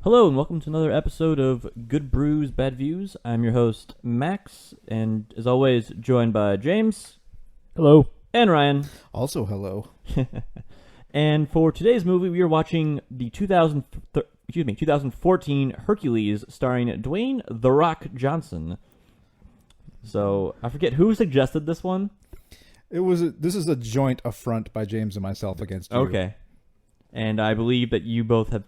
Hello and welcome to another episode of Good Brews, Bad Views. I'm your host, Max, and as always, joined by James. Hello. And Ryan. Also, hello. And for today's movie, we are watching the 2014 Hercules, starring Dwayne "The Rock" Johnson. So I forget who suggested this one. This is a joint affront by James and myself against you. Okay, and I believe that you both have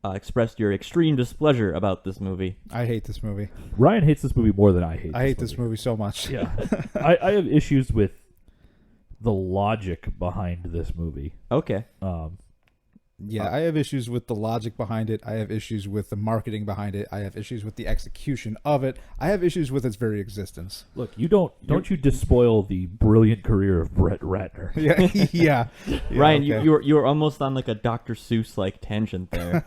expressed your extreme displeasure about this movie. I hate this movie. Ryan hates this movie more than I hate. I hate this movie so much. Yeah, I have issues with the logic behind this movie. Okay. I have issues with the logic behind it. I have issues with the marketing behind it. I have issues with the execution of it. I have issues with its very existence. Look, you don't you despoil the brilliant career of Brett Ratner. Yeah. Ryan, okay. you were almost on like a Dr. Seuss like tangent there.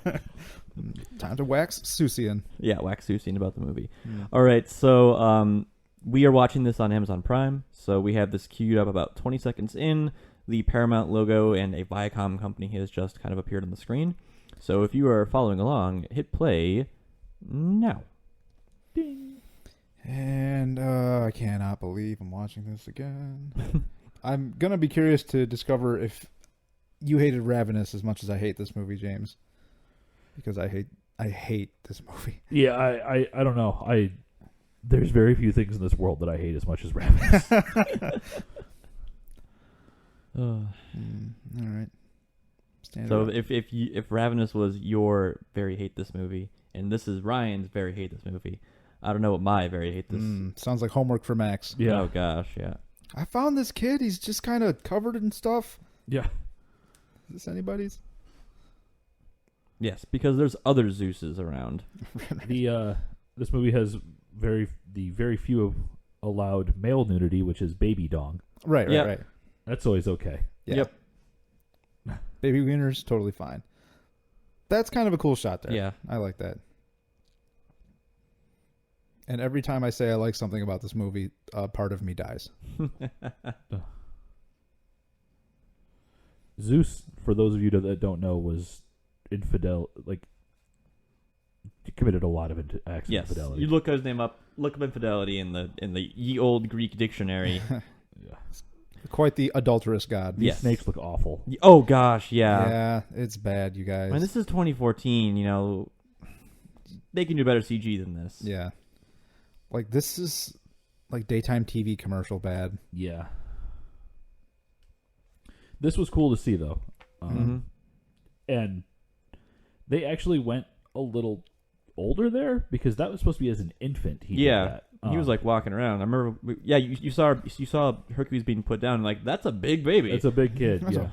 Time to wax Seussian. Yeah, wax Seussian about the movie. All right, so we are watching this on Amazon Prime. So we have this queued up about 20 seconds in. The Paramount logo and a Viacom company has just kind of appeared on the screen. So if you are following along, hit play now. Ding. And I cannot believe I'm watching this again. I'm going to be curious to discover if you hated Ravenous as much as I hate this movie, James. Because I hate this movie. Yeah, I don't know. There's very few things in this world that I hate as much as Ravenous. All right. So if Ravenous was your very hate this movie, and this is Ryan's very hate this movie, I don't know what my very hate this. Sounds like homework for Max. Yeah. Oh gosh, yeah. I found this kid. He's just kind of covered in stuff. Yeah. Is this anybody's? Yes, because there's other Zeuses around. This movie has very few allowed male nudity, which is baby dong. Right. That's always okay. Yeah. Yep. Baby wieners, totally fine. That's kind of a cool shot there. Yeah. I like that. And every time I say I like something about this movie, part of me dies. Zeus, for those of you that don't know, was infidel. Committed a lot of acts of infidelity. You look his name up. Look up infidelity in the ye old Greek dictionary. Yeah. Quite the adulterous god. These Yes. snakes look awful. Oh gosh, yeah. Yeah, it's bad, you guys. I mean, this is 2014. You know, they can do better CG than this. Yeah. Like, this is like daytime TV commercial bad. Yeah. This was cool to see, though. And they actually went a little older there, because that was supposed to be as an infant. He did that. He was like walking around. I remember. Yeah, you saw Hercules being put down. And, like, that's a big baby. It's a big kid. That's Yeah.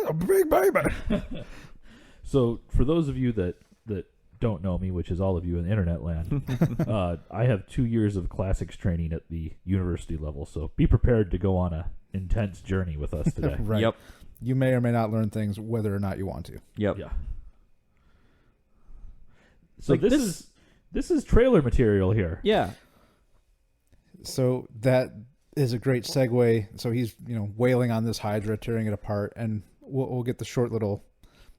a big baby. So for those of you that don't know me, which is all of you in internet land, I have 2 years of classics training at the university level. So be prepared to go on a intense journey with us today. Right. Yep. You may or may not learn things whether or not you want to. Yep. Yeah. So Like, this is trailer material here. Yeah. So that is a great segue. So he's, wailing on this Hydra, tearing it apart, and we'll get the short little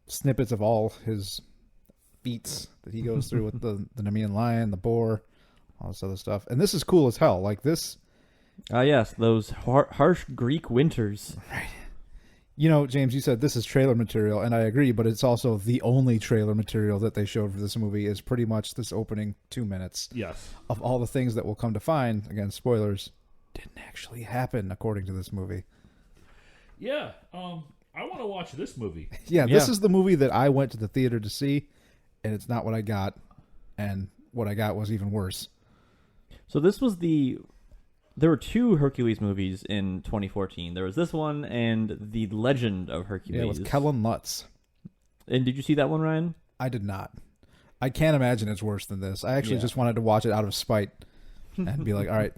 snippets of all his feats that he goes through with the Nemean lion, the boar, all this other stuff. And this is cool as hell. Like this. Yes, those harsh Greek winters. Right. James, you said this is trailer material, and I agree, but it's also the only trailer material that they showed for this movie is pretty much this opening 2 minutes. Yes. Of all the things that we'll come to find, again, spoilers, didn't actually happen according to this movie. Yeah. I want to watch this movie. Yeah, this is the movie that I went to the theater to see, and it's not what I got, and what I got was even worse. So this was there were 2 Hercules movies in 2014. There was this one and The Legend of Hercules. Yeah, with Kellen Lutz. And did you see that one, Ryan? I did not. I can't imagine it's worse than this. I actually just wanted to watch it out of spite and be like, all right,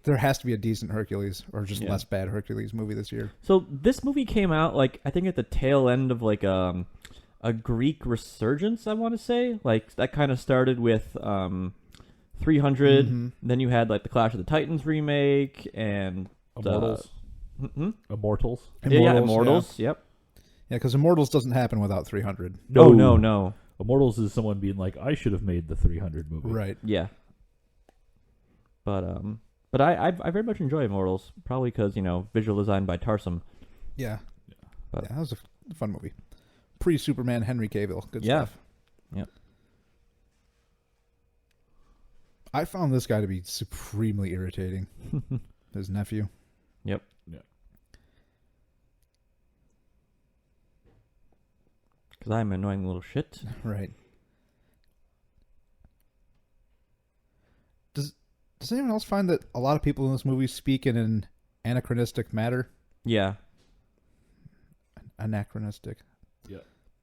there has to be a decent Hercules or just less bad Hercules movie this year. So this movie came out, I think at the tail end of, a Greek resurgence, I want to say. Like, that kind of started with 300. Mm-hmm. Then you had, the Clash of the Titans remake and... Immortals. Immortals. Yeah, Immortals. Yeah. Yep. Yeah, because Immortals doesn't happen without 300. No. Oh, no. Immortals is someone being like, I should have made the 300 movie. Right. Yeah. But I very much enjoy Immortals, probably because, visual design by Tarsum. Yeah. But, Yeah, that was a fun movie. Pre-Superman Henry Cavill. Good yeah. stuff. Yep. I found this guy to be supremely irritating. His nephew. Yep. Yeah. Because I'm an annoying little shit. Right. Does anyone else find that a lot of people in this movie speak in an anachronistic matter? Yeah. Anachronistic. Yeah.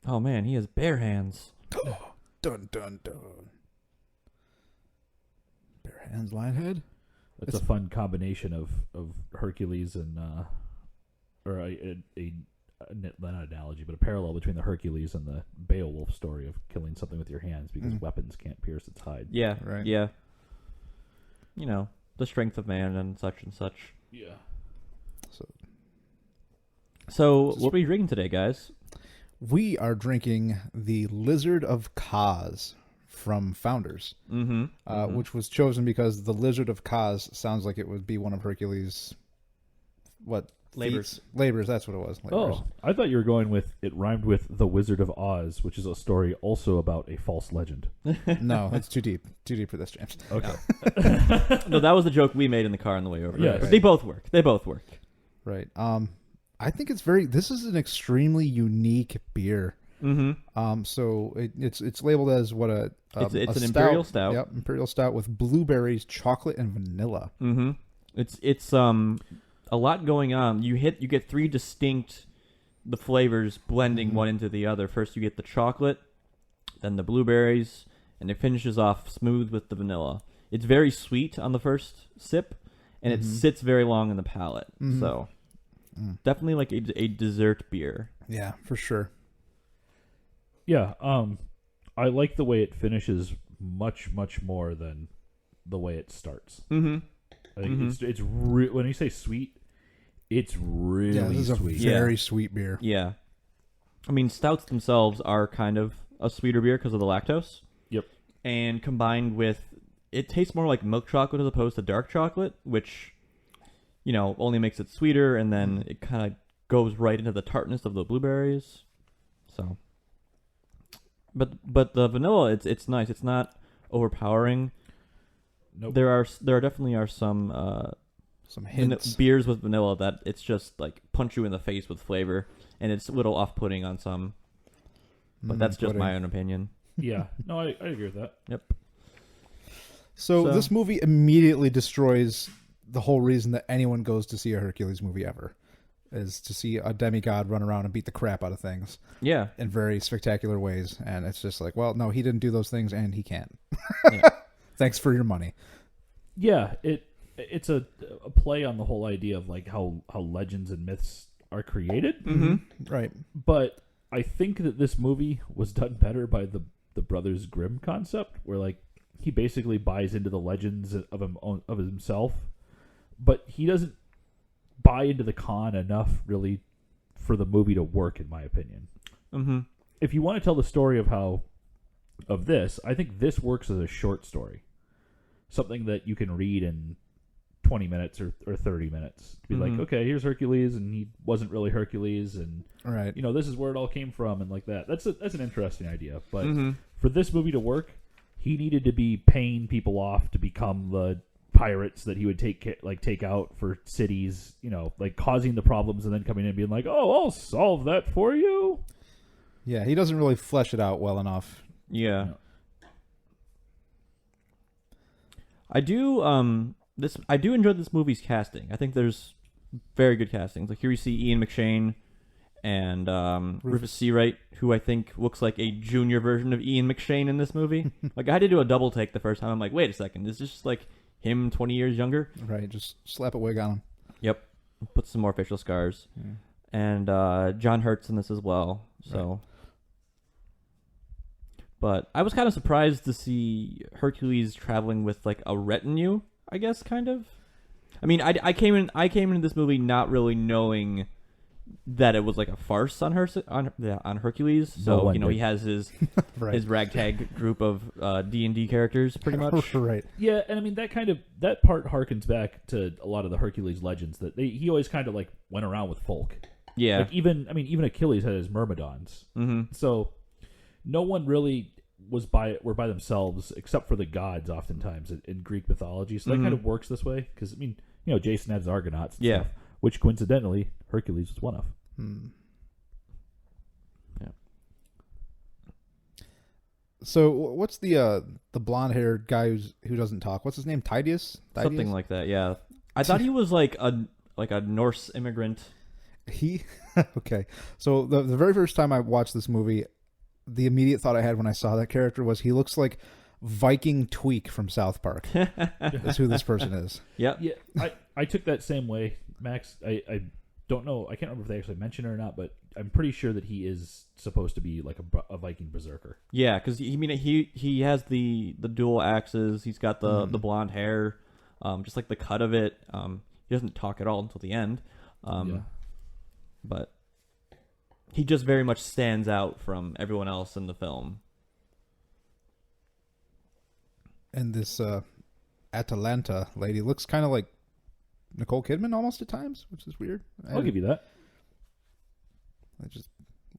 Oh, man, he has bare hands. Dun, dun, dun. Bare hands, Lionhead? That's a fun combination of Hercules and or not an analogy, but a parallel between the Hercules and the Beowulf story of killing something with your hands because weapons can't pierce its hide. Yeah. Right. Yeah. The strength of man and such and such. Yeah. So what are we drinking today, guys? We are drinking the Lizard of Kaz from Founders, which was chosen because the Lizard of Kaz sounds like it would be one of Hercules' Labors. feats? Labors, that's what it was. Labors. Oh, I thought you were going with it rhymed with The Wizard of Oz, which is a story also about a false legend. No, it's too deep. Too deep for this, James. Okay. No, that was the joke we made in the car on the way over. Yeah, But right. they both work. Right. I think this is an extremely unique beer. Mm-hmm. So it's labeled as what It's a an stout. Imperial Stout. Yep, Imperial Stout with blueberries, chocolate, and vanilla. Mm-hmm. It's a lot going on. You get three distinct the flavors blending one into the other. First you get the chocolate, then the blueberries, and it finishes off smooth with the vanilla. It's very sweet on the first sip, and it sits very long in the palate. So definitely like a dessert beer. Yeah, for sure. Yeah. I like the way it finishes much, much more than the way it starts. Mm-hmm. I think it's when you say sweet, it's really Yeah, this is sweet. a very sweet beer. Yeah. I mean, stouts themselves are kind of a sweeter beer because of the lactose. Yep. And combined with, it tastes more like milk chocolate as opposed to dark chocolate, which, only makes it sweeter, and then it kind of goes right into the tartness of the blueberries. So, but the vanilla, it's nice. It's not overpowering. Nope. There definitely are some hints. beers with vanilla that it's just like punch you in the face with flavor, and it's a little off-putting on some. But that's just my own opinion. Yeah. No, I agree with that. Yep. So this movie immediately destroys the whole reason that anyone goes to see a Hercules movie ever, is to see a demigod run around and beat the crap out of things. Yeah. In very spectacular ways. And it's just like, well, no, he didn't do those things and he can't. Yeah. Thanks for your money. Yeah, it's a play on the whole idea of like how legends and myths are created. Mm-hmm. Right. But I think that this movie was done better by the Brothers Grimm concept, where like he basically buys into the legends of himself, but he doesn't buy into the con enough really for the movie to work, in my opinion. Mm-hmm. If you want to tell the story of this, I think this works as a short story, something that you can read in 20 minutes or 30 minutes to be like, okay, here's Hercules, and he wasn't really Hercules, and right, this is where it all came from, and like that. That's an interesting idea, but for this movie to work, he needed to be paying people off to become the pirates that he would take out for cities, like causing the problems and then coming in and being like, oh, I'll solve that for you. Yeah, he doesn't really flesh it out well enough. Yeah. I do enjoy this movie's casting. I think there's very good castings. Like here you see Ian McShane and Rufus Seawright, who I think looks like a junior version of Ian McShane in this movie. Like I had to do a double take the first time. I'm like, wait a second, is this just like him 20 years younger? Right, just slap a wig on him. Yep. Put some more facial scars. Yeah. And John Hurt's in this as well. So right. But I was kind of surprised to see Hercules traveling with like a retinue, I guess, kind of. I mean, I came into this movie not really knowing that it was like a farce on Hercules. So wonder. he has his Right. his ragtag group of D&D characters, pretty much. Right. Yeah, and I mean that part harkens back to a lot of the Hercules legends that he always kind of like went around with folk. Yeah. Like even Achilles had his myrmidons. Mm-hmm. So no one really were by themselves except for the gods oftentimes in Greek mythology. So that kind of works this way because I mean, Jason had his Argonauts and stuff, which coincidentally Hercules was one of. Yeah. So what's the blonde-haired guy who doesn't talk? What's his name? Tydeus? Something like that. Yeah. I thought he was like a Norse immigrant. Okay. So the very first time I watched this movie, the immediate thought I had when I saw that character was he looks like Viking Tweak from South Park. That's who this person is. Yep. Yeah, I took that same way, Max. I don't know. I can't remember if they actually mentioned it or not, but I'm pretty sure that he is supposed to be like a Viking berserker. Yeah, because he has the dual axes. He's got the blonde hair, just like the cut of it. He doesn't talk at all until the end, but he just very much stands out from everyone else in the film. And this Atalanta lady looks kind of like Nicole Kidman almost at times, which is weird. I'll give you that. I just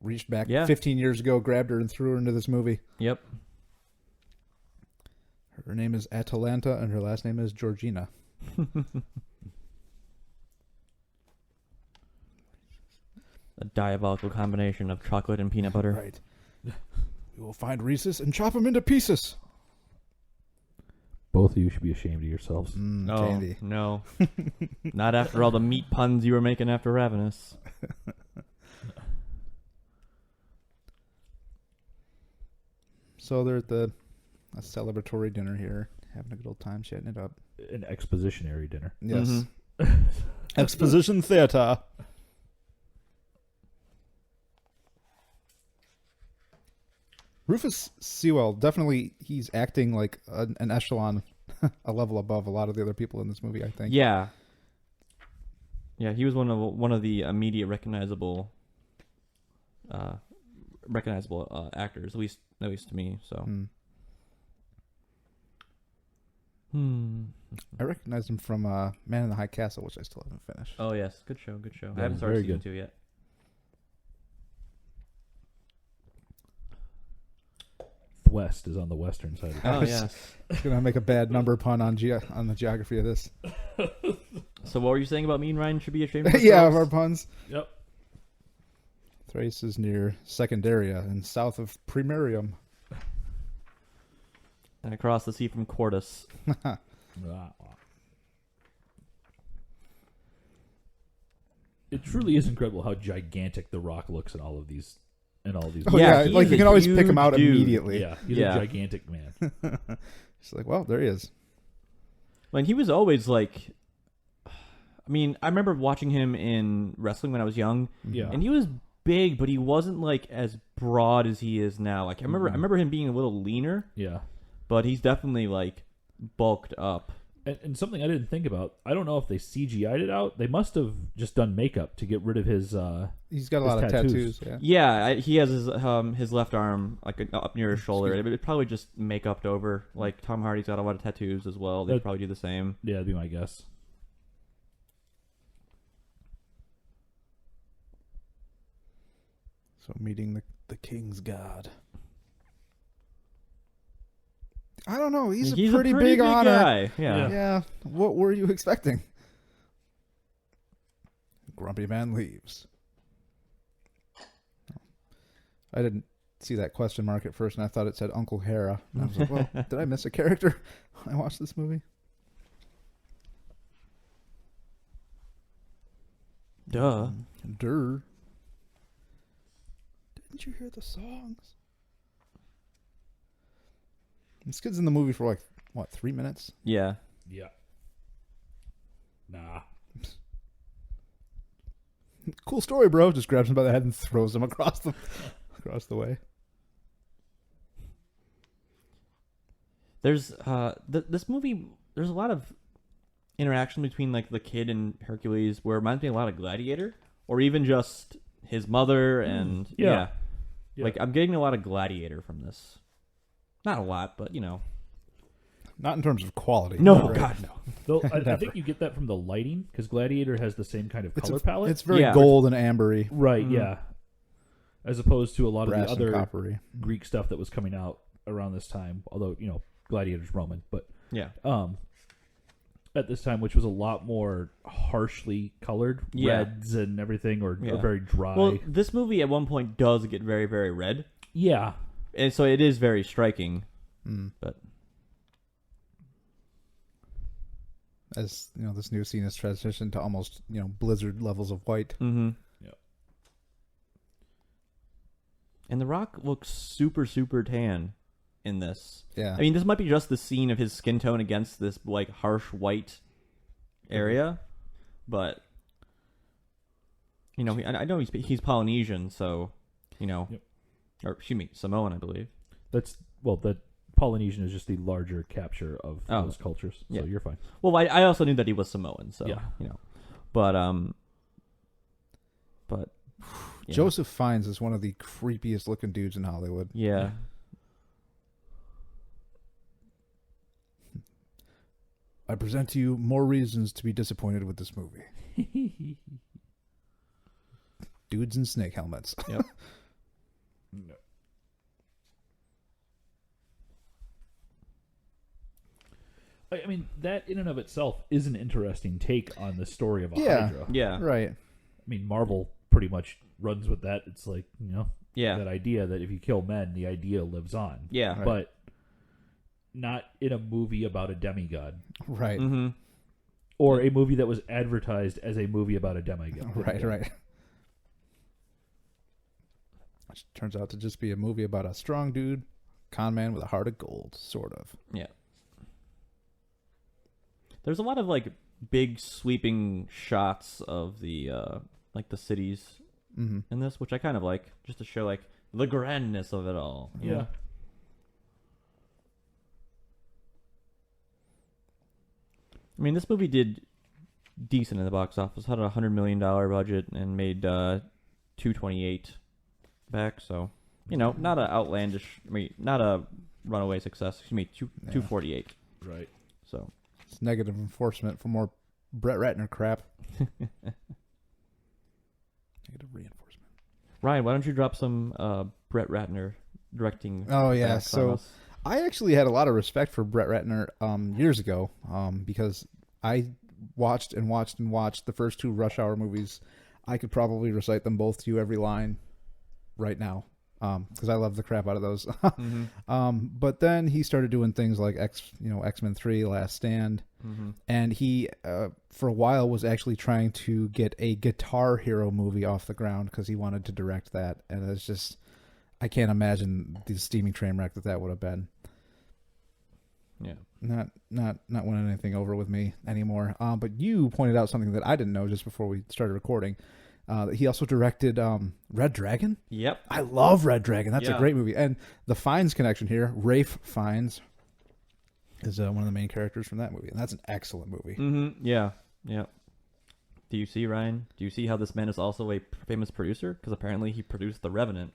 reached back 15 15 years ago, grabbed her, and threw her into this movie. Yep. Her name is Atalanta, and her last name is Georgina. A diabolical combination of chocolate and peanut butter. Right. We will find Rhesus and chop him into pieces. Both of you should be ashamed of yourselves. Oh, Candy. no. Not after all the meat puns you were making after Ravenous. So they're at a celebratory dinner here, having a good old time, chatting it up. An expositionary dinner. Yes. Exposition theater. Rufus Sewell, definitely, he's acting like an echelon, a level above a lot of the other people in this movie, I think. Yeah. Yeah, he was one of the immediate recognizable actors, at least to me. So. I recognized him from Man in the High Castle, which I still haven't finished. Oh yes, good show. Yeah, I haven't started very season good. 2 yet. West is on the western side of Oh was- yes. I'm gonna make a bad number pun on the geography of this. So what were you saying about me and Ryan should be ashamed of Yeah, ourselves? of our puns. Yep. Thrace is near Secondaria and south of Primarium. And across the sea from Cordus. It truly is incredible how gigantic the Rock looks in all of these. Oh Yeah, yeah, he's like you a can always pick huge him out dude. immediately. Yeah, he's Yeah. a gigantic man. It's like, well, there he is. Like he was always like, I mean, I remember watching him in wrestling when I was young, Yeah. and he was big, but he wasn't like as broad as he is now. Like I remember him being a little leaner, Yeah. but he's definitely like bulked up. And something I didn't think about, I don't know if they CGI'd it out. They must have just done makeup to get rid of his... He's got a his lot of tattoos. tattoos. Yeah. Yeah, he has his left arm like up near his shoulder. It would probably just make up over. Like Tom Hardy's got a lot of tattoos as well. They'd That- probably do the same. Yeah, that'd be my guess. So meeting the king's god. I don't know. He's a pretty big honor. guy. Yeah. Yeah. What were you expecting? Grumpy man leaves. I didn't see that question mark at first, and I thought it said Uncle Hera. And I was like, well, did I miss a character when I watched this movie? Duh. Durr. Didn't you hear the songs? This kid's in the movie for 3 minutes? Yeah. Yeah. Nah. Cool story, bro. Just grabs him by the head and throws him across the way. There's this movie. There's a lot of interaction between like the kid and Hercules, where it reminds me a lot of Gladiator, or even just his mother and Yeah. Like I'm getting a lot of Gladiator from this. Not a lot, but Not in terms of quality. No, right? God, no. Though I think you get that from the lighting, because Gladiator has the same kind of color palette. It's very gold and ambery. Right, Mhm. yeah. As opposed to a lot Brass of the and other coppery. Greek stuff that was coming out around this time. Although, Gladiator's Roman. But Yeah. at this time, which was a lot more harshly colored, reds and everything, or very dry. Well, this movie at one point does get very, very red. Yeah. And so it is very striking. But as this new scene has transitioned to almost blizzard levels of white. mm-hmm. Yeah. And The Rock looks super, super tan in this. Yeah. I mean, this might be just the scene of his skin tone against this like harsh white area, but I know he's Polynesian, so or excuse me, Samoan, I believe. That Polynesian is just the larger capture of those cultures, so you're fine. Well, I also knew that he was Samoan, so but Joseph Fiennes is one of the creepiest looking dudes in Hollywood. Yeah. I present to you more reasons to be disappointed with this movie. Dudes in snake helmets. Yep. No. I mean, that in and of itself is an interesting take on the story of a Hydra. Yeah. Right. I mean, Marvel pretty much runs with that. It's like, that idea that if you kill men, the idea lives on. Yeah. Right. But not in a movie about a demigod. Right. Mm-hmm. Or a movie that was advertised as a movie about a demigod. Right. Which turns out to just be a movie about a strong dude, con man with a heart of gold, sort of. Yeah. There's a lot of like big sweeping shots of the like the cities in this, which I kind of like, just to show like the grandness of it all. Yeah. I mean, this movie did decent in the box office. Had a $100 million budget and made $228 back. So, not a outlandish. I mean, not a runaway success. Excuse me, $248. Right. So it's negative enforcement for more Brett Ratner crap. Negative reinforcement. Ryan, why don't you drop some Brett Ratner directing? Oh yeah, facts on so. us? I actually had a lot of respect for Brett Ratner years ago because I watched the first two Rush Hour movies. I could probably recite them both to you, every line, right now, because I love the crap out of those. But then he started doing things like X-Men 3, Last Stand, and he for a while was actually trying to get a Guitar Hero movie off the ground because he wanted to direct that, and it's just, I can't imagine the steaming train wreck that would have been. Yeah. Not winning anything over with me anymore. But you pointed out something that I didn't know just before we started recording. That he also directed Red Dragon. Yep. I love Red Dragon. That's a great movie. And the Fiennes connection here, Rafe Fiennes, is one of the main characters from that movie. And that's an excellent movie. Mm-hmm. Yeah. Yeah. Do you see, Ryan? Do you see how this man is also a famous producer? Because apparently he produced The Revenant.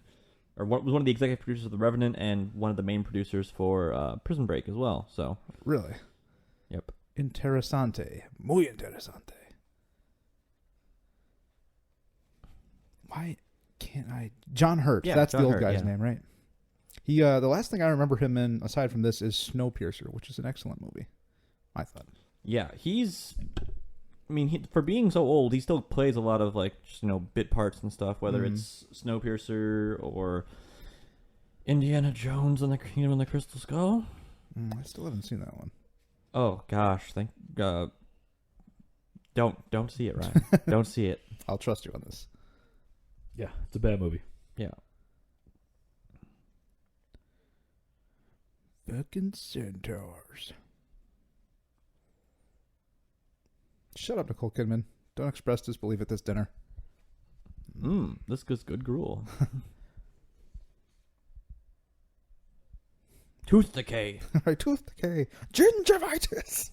Or was one of the executive producers of The Revenant and one of the main producers for Prison Break as well. So Really? Yep. Interesante. Muy interesante. Why can't I? John Hurt. Yeah, That's John the old Hurt, guy's yeah. name, right? He. The last thing I remember him in, aside from this, is Snowpiercer, which is an excellent movie, I thought. Yeah, he's... I mean, for being so old, he still plays a lot of, like, just, bit parts and stuff, whether it's Snowpiercer or Indiana Jones and the Kingdom of the Crystal Skull. I still haven't seen that one. Oh, gosh. Don't see it, Ryan. Don't see it. I'll trust you on this. Yeah, it's a bad movie. Yeah. Fucking centaurs. Shut up, Nicole Kidman. Don't express disbelief at this dinner. This is good gruel. Tooth decay. Right, tooth decay. Gingivitis.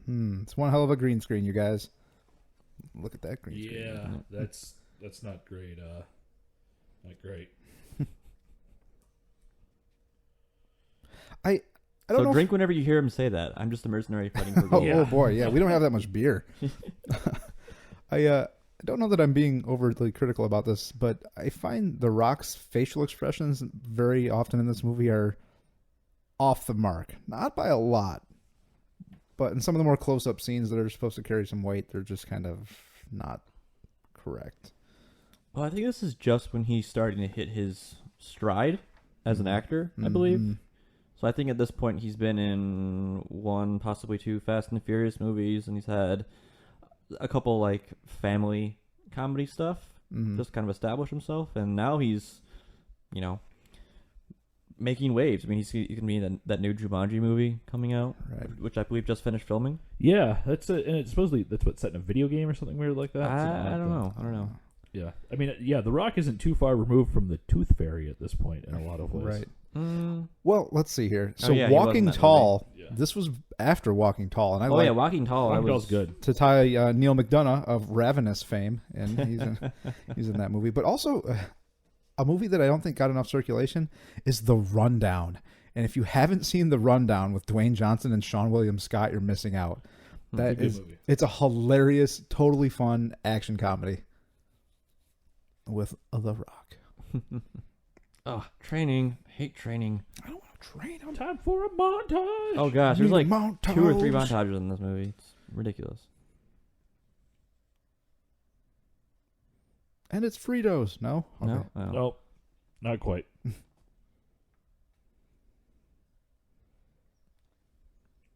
It's one hell of a green screen, you guys. Look at that green screen. Yeah, that's not great. Not great. I don't So know. drink whenever you hear him say that. I'm just a mercenary fighting for gold. Oh boy, yeah, we don't have that much beer. I don't know that I'm being overly critical about this, but I find The Rock's facial expressions very often in this movie are off the mark. Not by a lot, but in some of the more close-up scenes that are supposed to carry some weight, they're just kind of not correct. Well, I think this is just when he's starting to hit his stride as an actor, I believe. So I think at this point he's been in 1, possibly 2 Fast and Furious movies, and he's had a couple like family comedy stuff, just kind of establish himself, and now he's, making waves. I mean, he's going to be in that new Jumanji movie coming out, Right. which I believe just finished filming. Yeah, and it's supposedly that's set in a video game or something weird like that. I don't know. Yeah, I mean, The Rock isn't too far removed from the Tooth Fairy at this point in a lot of ways. Right. Well, let's see here. So yeah, he was in Walking that Tall, movie. Yeah. this was after Walking Tall, and I Walking Tall. Walking Tall's good. to tie Neil McDonough of Ravenous fame, and he's in that movie. But also, a movie that I don't think got enough circulation is The Rundown. And if you haven't seen The Rundown with Dwayne Johnson and Sean William Scott, you're missing out. It's a good movie. It's a hilarious, totally fun action comedy with The Rock. Oh, training. Hate training. I don't want to train him. Time for a montage. Oh gosh, there's Need like a 2 or 3 montage. montages in this movie. It's ridiculous. And it's Fritos. No? Okay. No, I don't. Nope, not quite.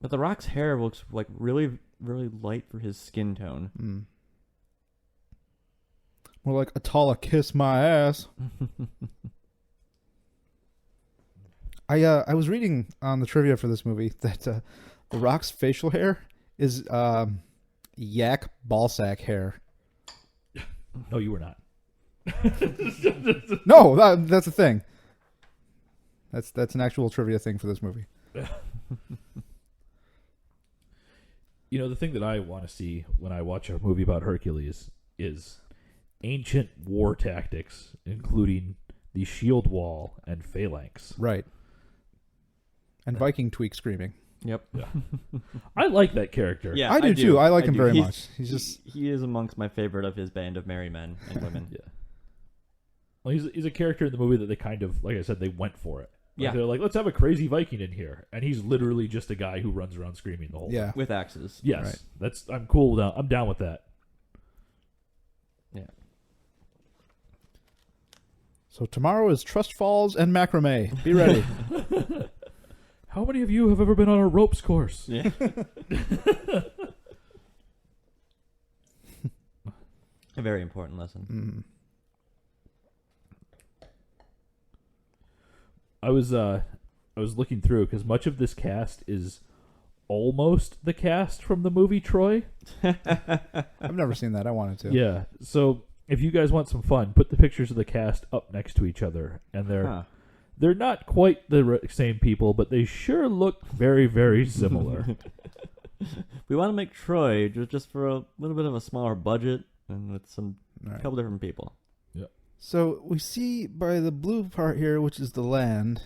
But The Rock's hair looks like really, really light for his skin tone. More like Atala kiss my ass. I was reading on the trivia for this movie that The Rock's facial hair is yak ballsack hair. No, you were not. No, that's a thing. That's an actual trivia thing for this movie. The thing that I want to see when I watch a movie about Hercules is ancient war tactics, including the shield wall and phalanx. Right. And Viking tweak screaming. Yep. Yeah. I like that character. Yeah, I do too. I like him very He's- much. He is amongst my favorite of his band of merry men and women. Yeah. Well, he's a character in the movie that they kind of, like I said, they went for it. Yeah. They're like, let's have a crazy Viking in here, and he's literally just a guy who runs around screaming the whole Yeah. time. With axes. Yes, Right. I'm cool with that. I'm down with that. Yeah. So tomorrow is Trust Falls and macrame. Be ready. How many of you have ever been on a ropes course? Yeah. A very important lesson. I was looking through because much of this cast is almost the cast from the movie Troy. I've never seen that. I wanted to. Yeah. So if you guys want some fun, put the pictures of the cast up next to each other, and they're not quite the same people, but they sure look very, very similar. We want to make Troy just for a little bit of a smaller budget and with Right. couple different people. So we see by the blue part here, which is the land.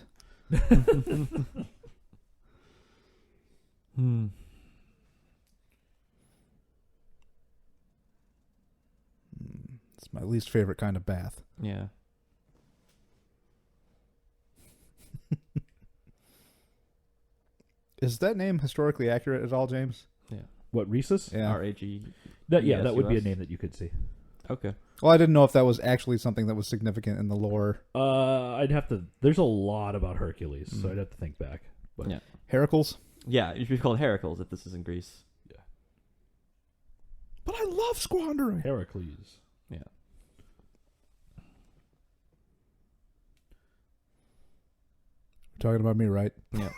It's my least favorite kind of bath. Yeah. Is that name historically accurate at all, James? Yeah. What, Rhesus? Yeah. R-A-G. That would be a US. name that you could see. Okay. Well, I didn't know if that was actually something that was significant in the lore. I'd have to. There's a lot about Hercules, so I'd have to think back. But Yeah. Heracles? Yeah, it should be called Hercules if this is in Greece. But I love squandering. Heracles. Yeah. You're talking about me, right? Yeah.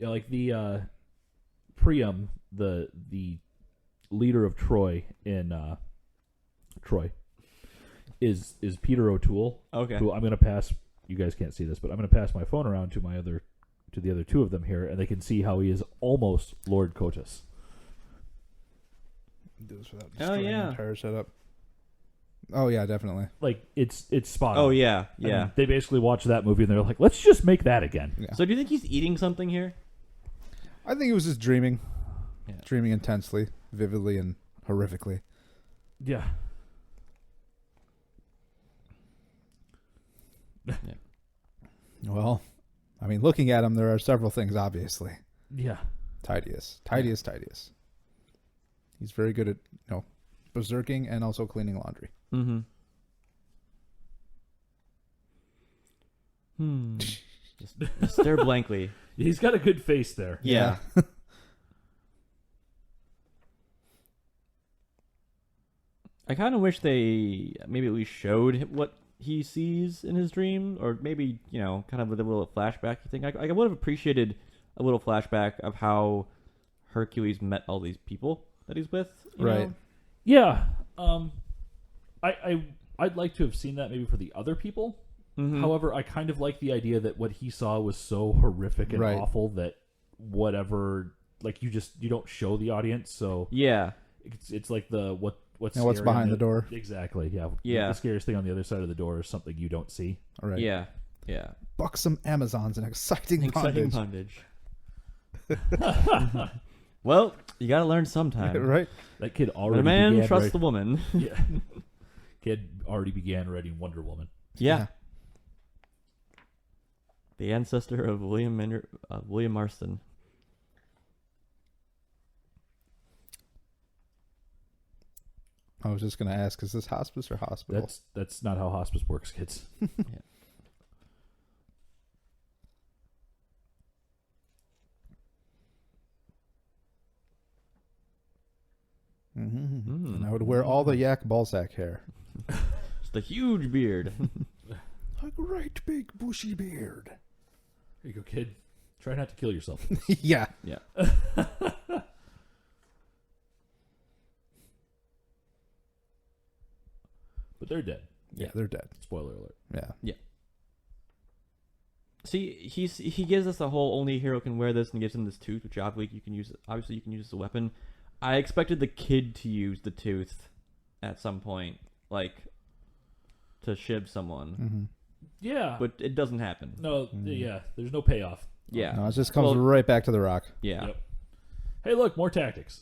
Yeah, like the Priam, the leader of Troy in Troy, is Peter O'Toole. Okay. Who I'm going to pass. You guys can't see this, but I'm going to pass my phone around to my other the other two of them here, and they can see how he is almost Lord Kotus. Do this without Oh, destroying yeah. the entire setup. Oh yeah, definitely. Like it's spot on. Oh yeah, I mean, yeah. they basically watched that movie and they're like, let's just make that again. Yeah. So do you think he's eating something here? I think it was just dreaming. Yeah. Dreaming intensely, vividly, and horrifically. Yeah. Well, I mean, looking at him, there are several things, obviously. Yeah. Tidious. He's very good at, berserking and also cleaning laundry. Mm-hmm. Just stare blankly. He's got a good face there. Yeah. I kind of wish they maybe at least showed what he sees in his dream, or maybe, kind of with a little flashback. You think I would have appreciated a little flashback of how Hercules met all these people that he's with. you Right. know? Yeah. I'd like to have seen that maybe for the other people. Mhm. However, I kind of like the idea that what he saw was so horrific and Right. awful that whatever, like you don't show the audience, so Yeah. it's like what's And what's scary behind on the door. Exactly. Yeah. Yeah. The scariest thing on the other side of the door is something you don't see. All right. Yeah. Yeah. Buxom Amazons and exciting Exciting bondage. bondage. Well, you got to learn sometime. Right? That kid When already a man began trusts the woman. Yeah. Kid already began writing Wonder Woman. Yeah. The ancestor of William Marston. I was just going to ask, is this hospice or hospital? That's not how hospice works, kids. Mm-hmm. And I would wear all the yak ballsack hair. Just a huge beard. A great big bushy beard. Here you go, kid. Try not to kill yourself. Yeah. Yeah. But they're dead. Yeah, they're dead. Spoiler alert. Yeah. See, he gives us a whole only a hero can wear this, and gives him this tooth, which obviously you can use as a weapon. I expected the kid to use the tooth at some point, like to shiv someone, Mm-hmm. Yeah. but it doesn't happen. No, yeah, there's no payoff. Yeah. No, it just comes right back to the rock. Yeah. Yep. Hey, look, more tactics.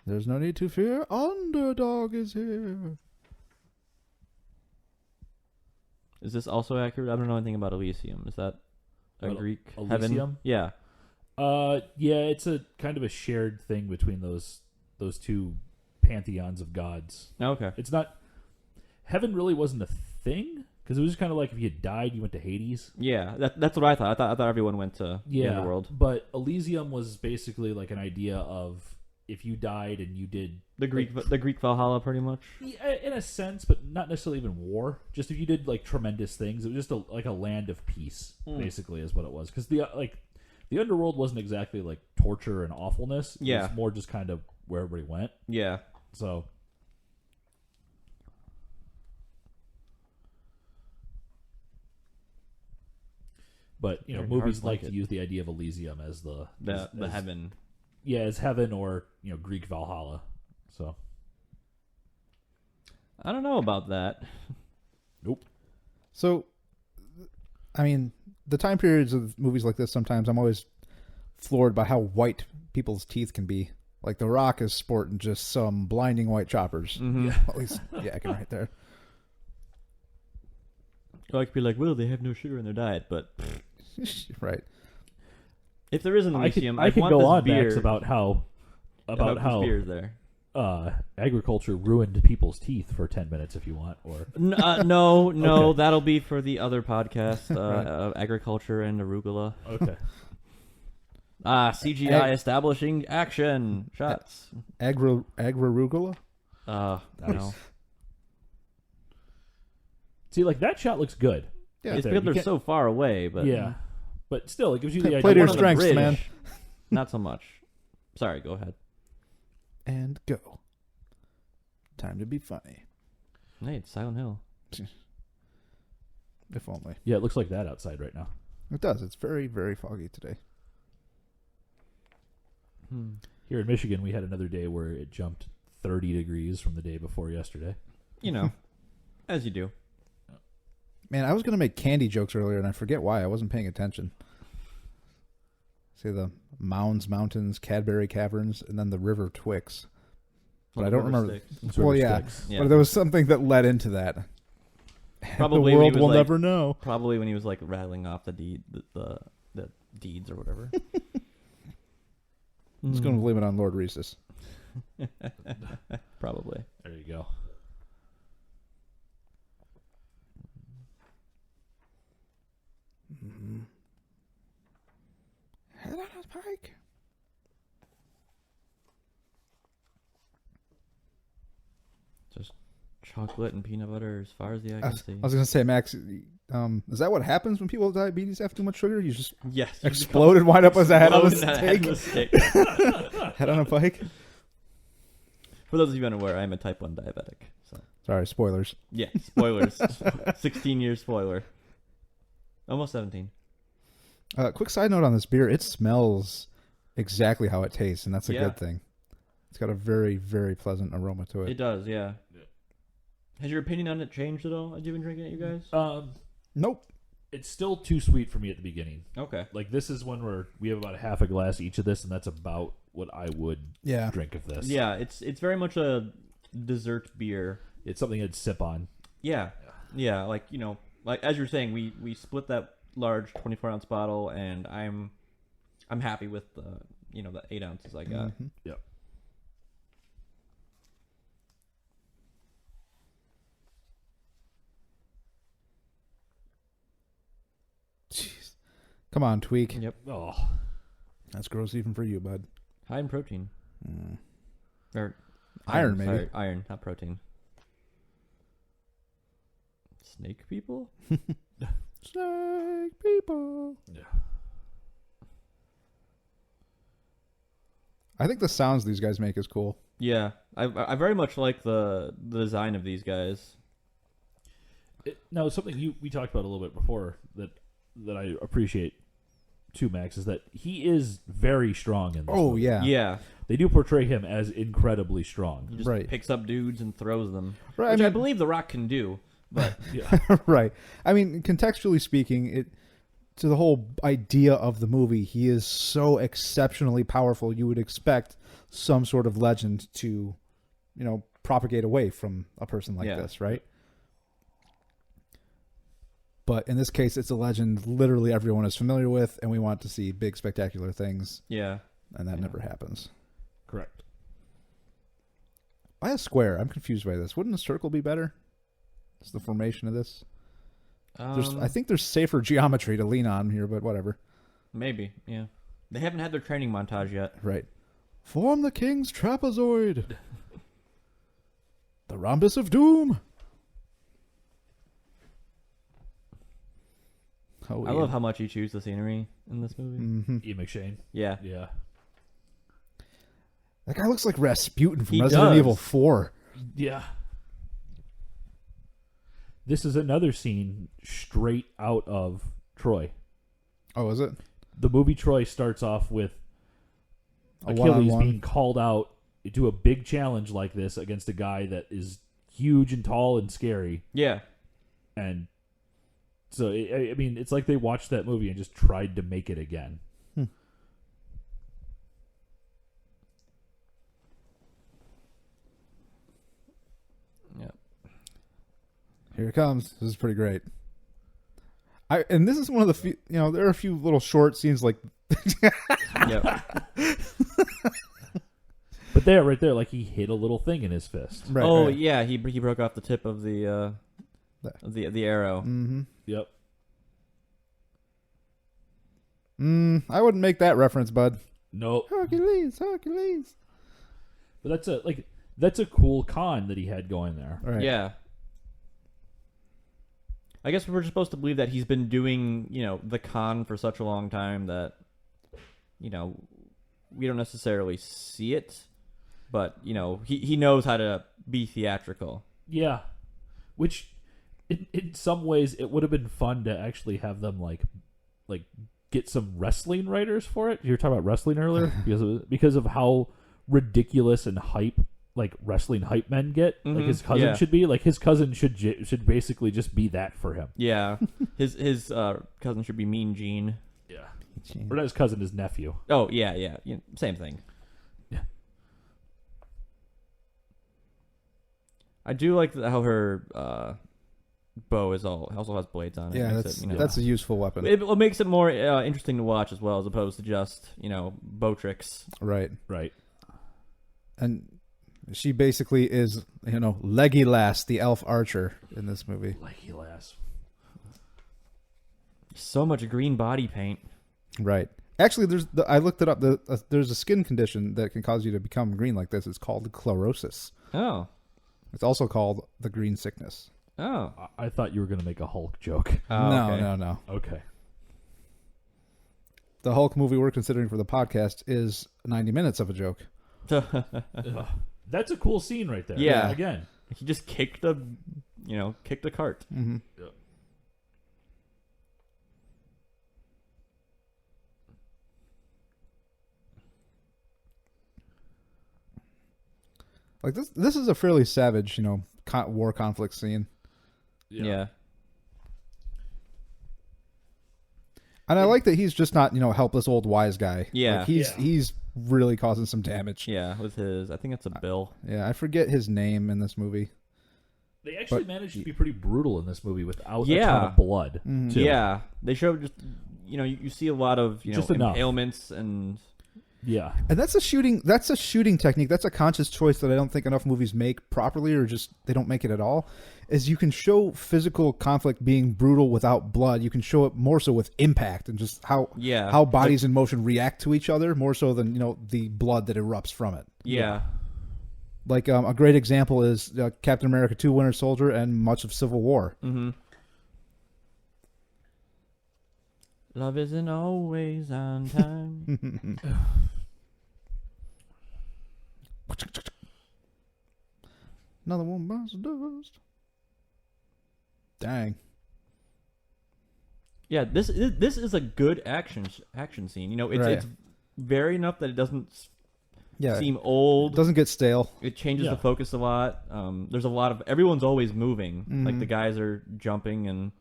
There's no need to fear. Underdog is here. Is this also accurate? I don't know anything about Elysium. Is that a What, Greek Elysium? heaven? Yeah. Yeah, it's a kind of a shared thing between those two pantheons of gods. Okay. It's not heaven really wasn't a thing because it was just kind of like if you died, you went to Hades. Yeah, that's what I thought. I thought everyone went to the underworld. But Elysium was basically like an idea of if you died and you did The Greek Valhalla, pretty much. yeah, in a sense, but not necessarily even war. Just if you did like tremendous things, it was just like a land of peace, basically, is what it was. Because the underworld wasn't exactly like torture and awfulness. It was more just kind of where everybody went. Yeah. So. But Very movies hard like blanket. to use the idea of Elysium as the heaven. Yeah, as heaven or Greek Valhalla. So I don't know about that. nope. So, I mean, the time periods of movies like this, sometimes I'm always floored by how white people's teeth can be. Like The Rock is sporting just some blinding white choppers. Mm-hmm. At least yakking right there. I could be like, well, they have no sugar in their diet, but Right. if there is an Elysium, I could want go this on beer. Max about how this beer is there. Agriculture ruined people's teeth for 10 minutes if you want. Or No, Okay. that'll be for the other podcast, agriculture and arugula. okay. CGI establishing action shots. Agrarugula? No. See, like that shot looks good. Yeah. It's there. because You they're can't- so far away, but Yeah, but still, it gives you the idea. Play to your One on the strengths, bridge, man. Not so much. Sorry, go ahead. And go. Time to be funny. Hey, it's Silent Hill. If only. Yeah, it looks like that outside right now. It does. It's very, very foggy today. Here in Michigan, we had another day where it jumped 30 degrees from the day before yesterday. You know, as you do. Man, I was going to make candy jokes earlier, and I forget why. I wasn't paying attention. Say the Mounds Mountains, Cadbury Caverns, and then the River Twix. But I don't remember. Well, yeah. But there was something that led into that. Probably the world will never know. Probably when he was like rattling off the deeds or whatever. I'm just going to blame it on Lord Rhesus. Probably. There you go. Mm-hmm. Head on a pike. Just chocolate and peanut butter as far as the eye can see. I was going to say, Max, is that what happens when people with diabetes have too much sugar? You just explode and wind up as a head on a steak? Head on a pike? For those of you unaware, I am a type 1 diabetic. So. Sorry, spoilers. Yeah, spoilers. 16-year spoiler. Almost 17. Quick side note on this beer. It smells exactly how it tastes, and that's a good thing. It's got a very, very pleasant aroma to it. It does, yeah. Has your opinion on it changed at all as you've been drinking it, you guys? Nope. It's still too sweet for me at the beginning. Okay. Like, this is one where we have about a half a glass each of this, and that's about what I would drink of this. Yeah, it's very much a dessert beer. It's something I'd sip on. Yeah. Yeah, like, you know, like as you were saying, we split that large 24-ounce bottle, and I'm happy with the 8 ounces I got. Mm-hmm. Yep. Jeez. Come on, Tweak. Yep. Oh, that's gross even for you, bud. High in protein. Or iron, maybe. Sorry, iron, not protein. Snake people? Snake people. Yeah. I think the sounds these guys make is cool. Yeah, I very much like the design of these guys. Now, something we talked about a little bit before that I appreciate too, Max, is that he is very strong in this movie. Yeah. Yeah. They do portray him as incredibly strong. He just picks up dudes and throws them. Right, Which I believe The Rock can do. But right. I mean, contextually speaking, to the whole idea of the movie, he is so exceptionally powerful. You would expect some sort of legend to, propagate away from a person like this, right? But in this case, it's a legend literally everyone is familiar with, and we want to see big, spectacular things. Yeah. And that never happens. Correct. Why a square? I'm confused by this. Wouldn't a circle be better? It's the formation of this. I think there's safer geometry to lean on here, but whatever. Maybe, yeah. They haven't had their training montage yet. Right. Form the king's trapezoid. The rhombus of doom. Oh, I love how much he chews the scenery in this movie. Mm-hmm. Ian McShane. Yeah. Yeah. That guy looks like Rasputin from Resident Evil 4. Yeah. This is another scene straight out of Troy. Oh, is it? The movie Troy starts off with Achilles one-on-one. being called out to a big challenge like this against a guy that is huge and tall and scary. Yeah. And so, I mean, it's like they watched that movie and just tried to make it again. Yep. Here it comes. This is pretty great. And this is one of the few, there are a few little short scenes like. Yep. But there, right there, like he hit a little thing in his fist. Right, yeah, he broke off the tip of the arrow. Mm-hmm. Yep. I wouldn't make that reference, bud. No. Hercules. But that's a cool con that he had going there. Right. Yeah. I guess we're supposed to believe that he's been doing, the con for such a long time that, we don't necessarily see it, but, he knows how to be theatrical. Yeah. Which in some ways, it would have been fun to actually have them like get some wrestling writers for it. You were talking about wrestling earlier because of how ridiculous and hype like wrestling hype men get. Like his cousin should be like his cousin should basically just be that for him. Yeah, his cousin should be Mean Gene. Yeah, or not his cousin, his nephew. Oh yeah, same thing. Yeah, I do like how her bow is also has blades on it. Yeah, that's a useful weapon. It makes it more interesting to watch as well, as opposed to just bow tricks. Right. And she basically is Legolas, the elf archer in this movie. Legolas. So much green body paint. Right. Actually, I looked it up. There's a skin condition that can cause you to become green like this. It's called chlorosis. Oh. It's also called the green sickness. Oh. I thought you were going to make a Hulk joke. Oh, No. Okay. The Hulk movie we're considering for the podcast is 90 minutes of a joke. That's a cool scene right there. Yeah. Again. He just kicked the cart. Mm-hmm. Yep. Like this is a fairly savage, war conflict scene. Yeah. And I like that he's just not, helpless old wise guy. Yeah. Like he's really causing some damage. Yeah, with his, I think that's a Bill. Yeah, I forget his name in this movie. They actually managed to be pretty brutal in this movie without Yeah. a ton of blood. Mm-hmm. Too. Yeah, they show just you see a lot of Just enough. impalements and Yeah. And that's a shooting technique. That's a conscious choice that I don't think enough movies make properly, or just they don't make it at all. Is you can show physical conflict being brutal without blood. You can show it more so with impact and just how bodies in motion react to each other more so than the blood that erupts from it. Yeah. Like a great example is Captain America 2: Winter Soldier and much of Civil War. Mm-hmm. Love isn't always on time. Another one bites the dust. Dang. Yeah, this is a good action scene. It's very enough that it doesn't seem old. It doesn't get stale. It changes the focus a lot. There's a lot of everyone's always moving. Mm-hmm. Like the guys are jumping and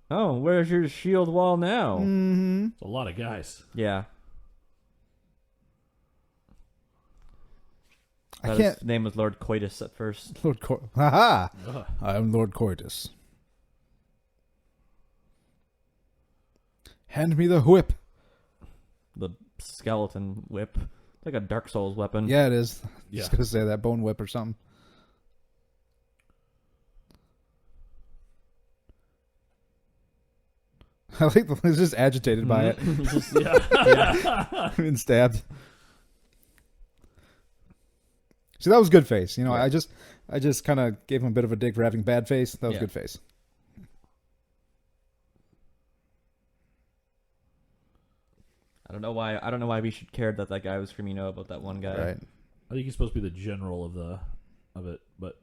where's your shield wall now? Mm-hmm. A lot of guys. Yeah. His name was Lord Coitus at first. Lord Coitus. Haha! I am Lord Coitus. Hand me the whip. The skeleton whip. Like a Dark Souls weapon. Yeah, it is. Yeah. Just gonna say that bone whip or something. I like he's just agitated by it. Being stabbed. See, that was good face. I just kind of gave him a bit of a dig for having bad face. That was good face. I don't know why we should care that guy was screaming no about that one guy. Right. I think he's supposed to be the general of it, but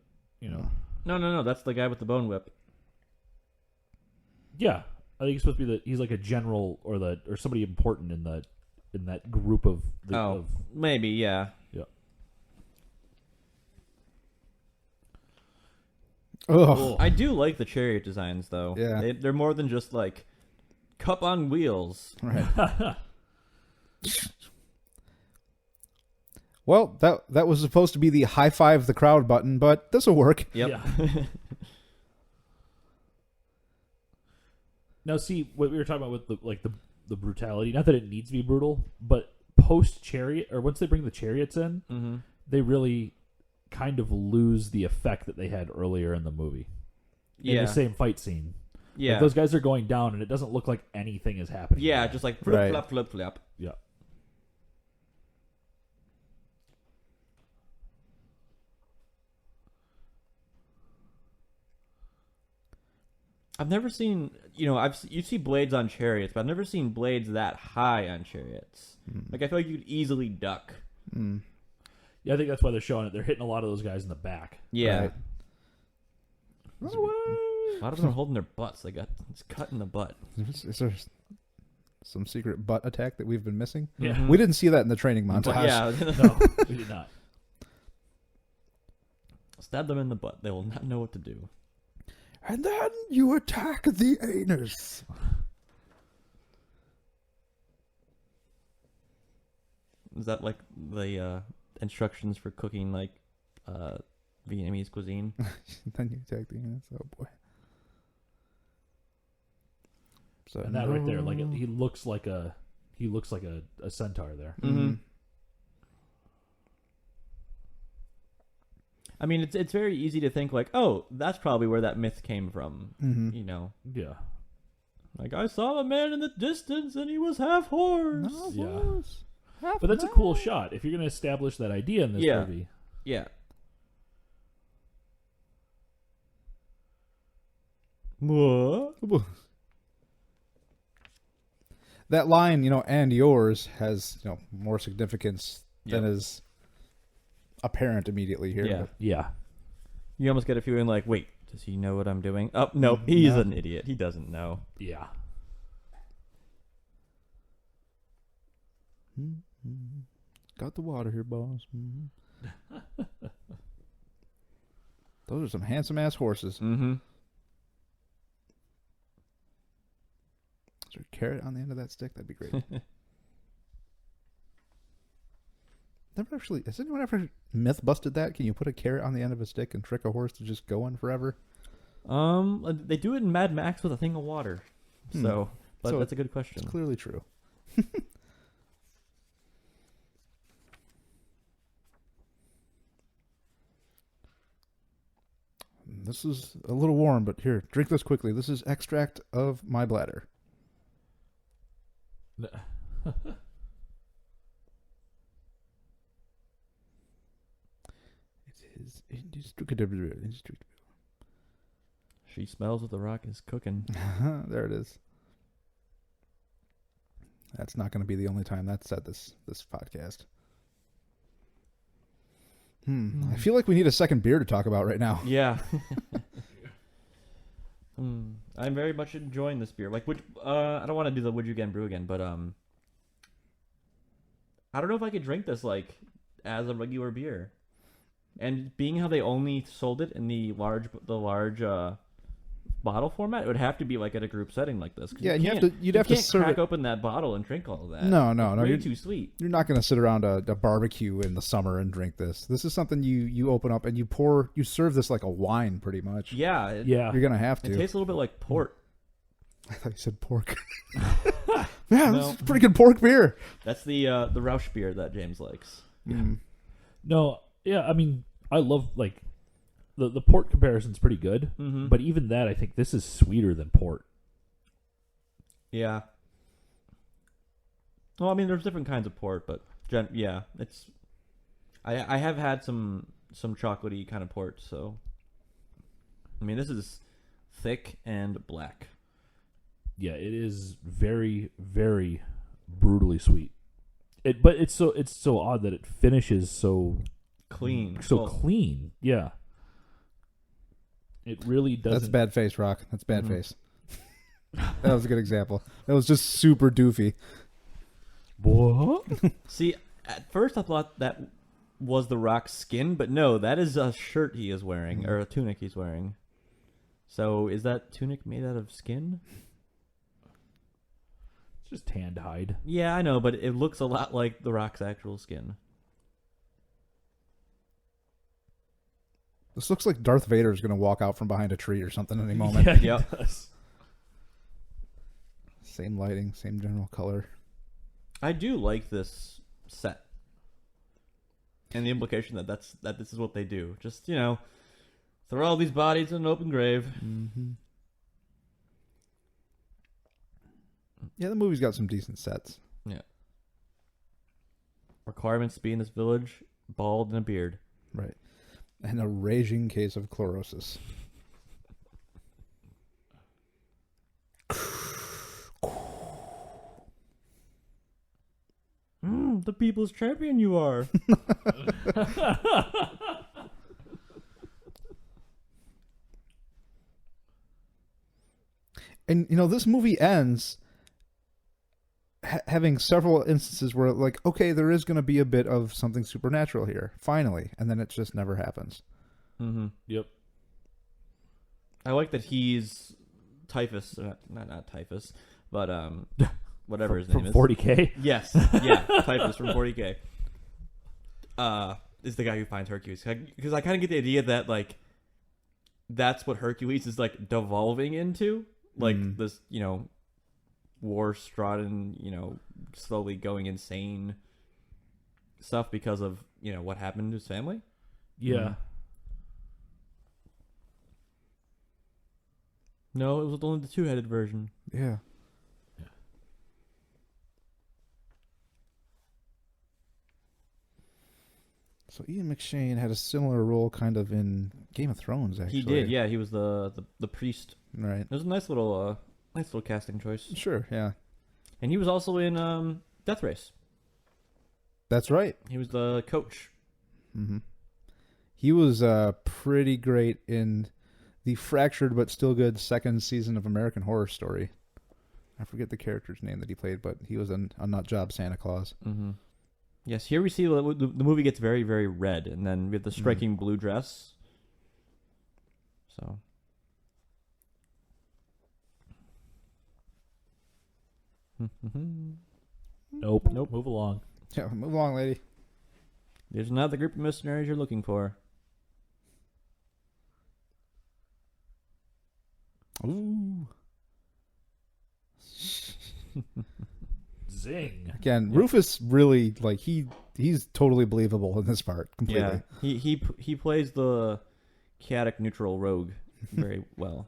No, that's the guy with the bone whip. Yeah. I think he's supposed to be he's like a general or somebody important in that group of maybe, yeah. Yeah. Ugh. I do like the chariot designs though. Yeah. They're more than just like cup on wheels. Right. Well, that was supposed to be the high five the crowd button, but this will work. Yep. Yeah. Now, see what we were talking about with the brutality. Not that it needs to be brutal, but post chariot or once they bring the chariots in, mm-hmm. they really kind of lose the effect that they had earlier in the movie. In the same fight scene. Yeah. Like those guys are going down, and it doesn't look like anything is happening. Yeah, just like flip, Right. flop, flip, flop. Yeah. I've never seen, you see blades on chariots, but I've never seen blades that high on chariots. Like, I feel like you could easily duck. Yeah, I think that's why they're showing it. They're hitting a lot of those guys in the back. Yeah. Right. Run away! A lot of them are holding their butts. It's cut in the butt. Is there some secret butt attack that we've been missing? Yeah. Mhm. We didn't see that in the training montage. Yeah. No, we did not. Stab them in the butt. They will not know what to do. And then you attack the anus. Is that like the instructions for cooking like Vietnamese cuisine? Then you attack the anus. Oh boy. So And that right there, like he looks like a centaur there. Mm-hmm. I mean, it's very easy to think like, oh, that's probably where that myth came from. Mhm. You know, Yeah. like I saw a man in the distance and he was half horse. No, Yeah. boys. Half But that's a man. cool shot. If you're going to establish that idea in this Yeah. movie. Yeah. What? That line, and yours has, more significance than Yep. is apparent immediately here. Yeah. but- Yeah. You almost get a feeling like, wait, does he know what I'm doing? Oh, no, he's No. an idiot. He doesn't know. Yeah. Mhm. Got the water here, boss. Mhm. Those are some handsome ass horses. Mm-hmm. Is there a carrot on the end of that stick? That'd be great. Has anyone ever myth busted that? Can you put a carrot on the end of a stick and trick a horse to just go on forever? They do it in Mad Max with a thing of water. So, but So that's a good question. It's clearly true. This is a little warm, but here, drink this quickly. This is extract of my bladder. It is indestructible. She smells what the rock is cooking. There it is. That's not going to be the only time that's said this podcast. I feel like we need a second beer to talk about right now. Yeah. I'm very much enjoying this beer. Like, I don't want to do the would you again brew again, but I don't know if I could drink this like as a regular beer. And being how they only sold it in the large bottle format, it would have to be like at a group setting like this. 'Cause Yeah, you you'd have to serve crack it. open that bottle and drink all of that. No, Way you're too sweet. not going to sit around a barbecue in the summer and drink this. This is something you open up and you serve this like a wine, pretty much. Yeah, Yeah. You're going to have to. It tastes a little bit like port. I thought you said pork. Yeah, No. this is pretty good pork beer. That's the Rausch beer that James likes. No, yeah, I mean, I love, like, the port comparison's pretty good, but even that, I think this is sweeter than port. Yeah. Well, I mean, there's different kinds of port, but yeah, it's. I have had some chocolatey kind of port, so. I mean, this is thick and black. Yeah, it is very, very brutally sweet. But it's so odd that it finishes so Clean. clean. Yeah. It really doesn't. That's bad face, Rock. That's bad face. That was a good example. That was just super doofy. What? See, at first I thought that was the Rock's skin, but no, that is a shirt he is wearing, or a tunic he's wearing. So is that tunic made out of skin? It's just tanned hide. Yeah, I know, but it looks a lot like the Rock's actual skin. This looks like Darth Vader is going to walk out from behind a tree or something any moment. Yeah, it Yep. does. Same lighting, same general color. I do like this set, and the implication that this is what they do. Just throw all these bodies in an open grave. Mm-hmm. Yeah, the movie's got some decent sets. Yeah. Requirements to be in this village: bald and a beard. Right. And a raging case of chlorosis. The people's champion you are. And this movie ends having several instances where, like, okay, there is going to be a bit of something supernatural here, finally, and then it just never happens. Mm-hmm. Yep. I like that he's typhus, not typhus, but whatever his name is. From 40K? Yes, yeah, typhus from 40K. Is the guy who finds Hercules. Because I kind of get the idea that, like, that's what Hercules is, like, devolving into. Like, this, war-strodden, slowly going insane stuff because of, what happened to his family. Yeah. No, it was only the two-headed version. Yeah. So Ian McShane had a similar role kind of in Game of Thrones, actually. He did, yeah. He was the priest. Right. It was a nice little casting choice. Sure, yeah. And he was also in Death Race. That's right. He was the coach. Mm-hmm. He was pretty great in the fractured but still good second season of American Horror Story. I forget the character's name that he played, but he was a nut job Santa Claus. Mm-hmm. Yes, here we see the movie gets very, very red, and then we have the striking blue dress. So. Nope. Move along. Yeah, move along, lady. There's not the group of mercenaries you're looking for. Ooh. Zing. Again, Rufus really, like, he's totally believable in this part completely. Yeah, he plays the chaotic neutral rogue very well.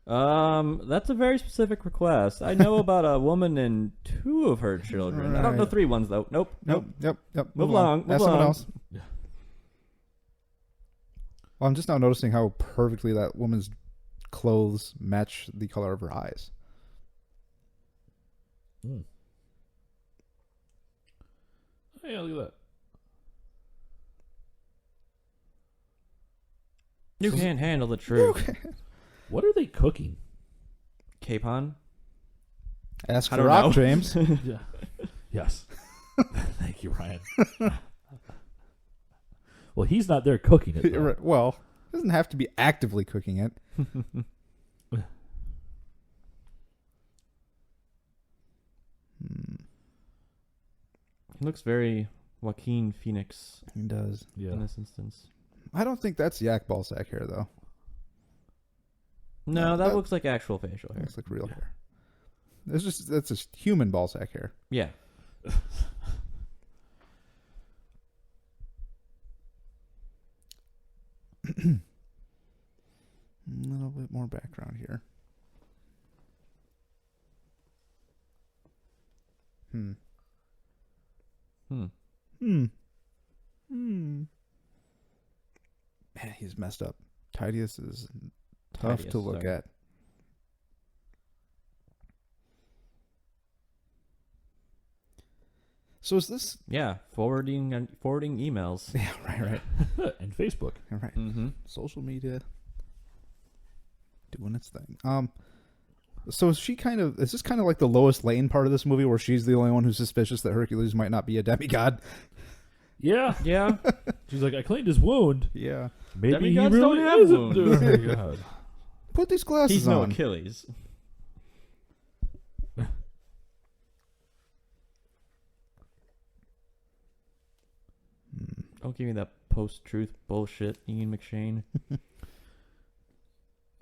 That's a very specific request. I know about a woman and 2 of her children. I don't know 3 ones though. Nope. Yep. Move along. Ask someone else. Yeah. Well, I'm just now noticing how perfectly that woman's clothes match the color of her eyes. Yeah, look at that. You can't handle the truth. What are they cooking? Capon? Ask I for don't Rock, know. James. Yeah. Yes. Thank you, Ryan. Well, he's not there cooking it, though. Well, doesn't have to be actively cooking it. He looks very Joaquin Phoenix He does. Yeah. in this instance. I don't think that's yak ballsack hair, though. No, that- that looks like actual facial It hair. looks like real hair. That's just human ballsack hair. Yeah. A little bit more background here. Man, he's messed up. Tidius is tough Tidius, to look sorry. at. So is this? Yeah, forwarding emails. Yeah, right. And Facebook. Right. Mm-hmm. Social media doing its thing. So is this kind of like the Lois Lane part of this movie where she's the only one who's suspicious that Hercules might not be a demigod? Yeah. Yeah. She's like, I cleaned his wound. Yeah. Maybe he Demigods really don't have isn't wounds. a demigod. Put these glasses He's no on. Achilles. Don't give me that post-truth bullshit, Ian McShane.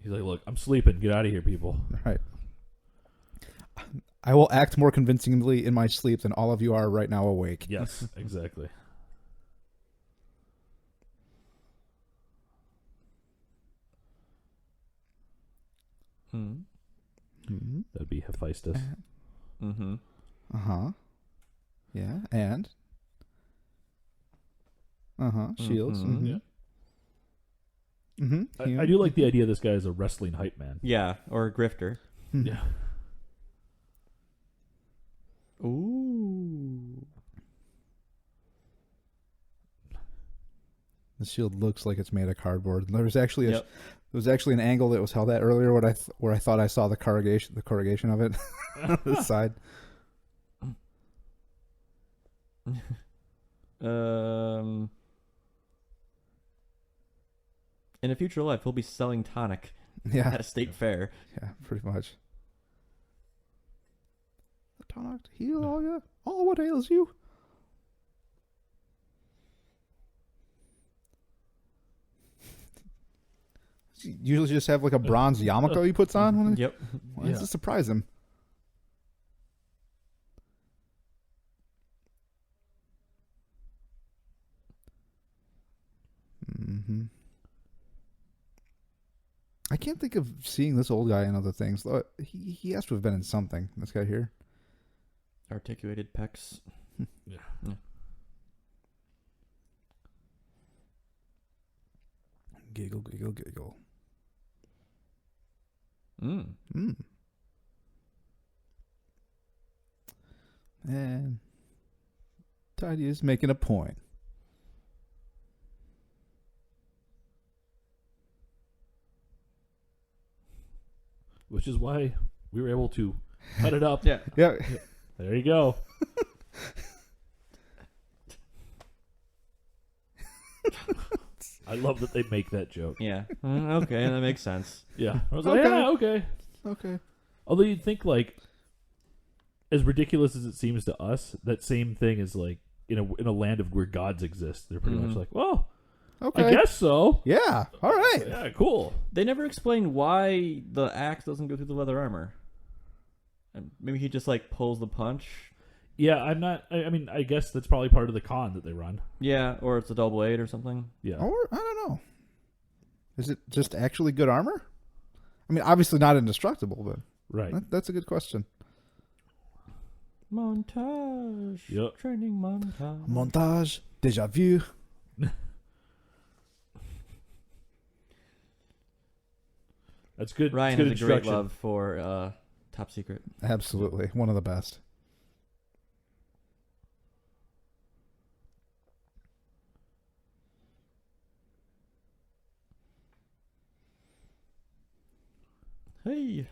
He's like, look, I'm sleeping. Get out of here, people. Right. I will act more convincingly in my sleep than all of you are right now awake. Yes, exactly. Mm-hmm. That'd be Hephaestus. Mm-hmm. Uh-huh. Yeah, and? Uh-huh. Shields. Mhm. Yeah. Mm-hmm. I do like the idea this guy is a wrestling hype man. Yeah, or a grifter. Yeah. Ooh. The shield looks like it's made of cardboard. There was actually Yep. there was actually an angle that was held at earlier where I thought I saw the corrugation of it on the side. In a future life, he'll be selling tonic Yeah, at a state fair. yeah, pretty much. The tonic to heal all what ails you. Usually just have like a bronze yarmulke he puts on. Yep. Why does this surprise him? Mm-hmm. I can't think of seeing this old guy in other things. He has to have been in something. This guy here. Articulated pecs. Yeah. Giggle, giggle, giggle. Mm. And Tidy is making a point. Which is why we were able to cut it up. Yeah. Yeah. There you go. I love that they make that joke. Yeah. Okay, that makes sense. Yeah. I was like, Okay. yeah, okay. Okay. Although you'd think, like, as ridiculous as it seems to us, that same thing is like in a land of where gods exist. They're pretty much like, well, Okay. I guess so. Yeah. All right. Yeah, cool. They never explain why the axe doesn't go through the leather armor. And maybe he just like pulls the punch. Yeah, I'm not. I mean, I guess that's probably part of the con that they run. Yeah, or it's a double blade or something. Yeah. Or I don't know. Is it just actually good armor? I mean, obviously not indestructible, but Right. that's a good question. Montage. Yep. Training montage. Montage, déjà vu. That's good. Ryan that's good has a great instruction. love for Top Secret. Absolutely, one of the best. Hey.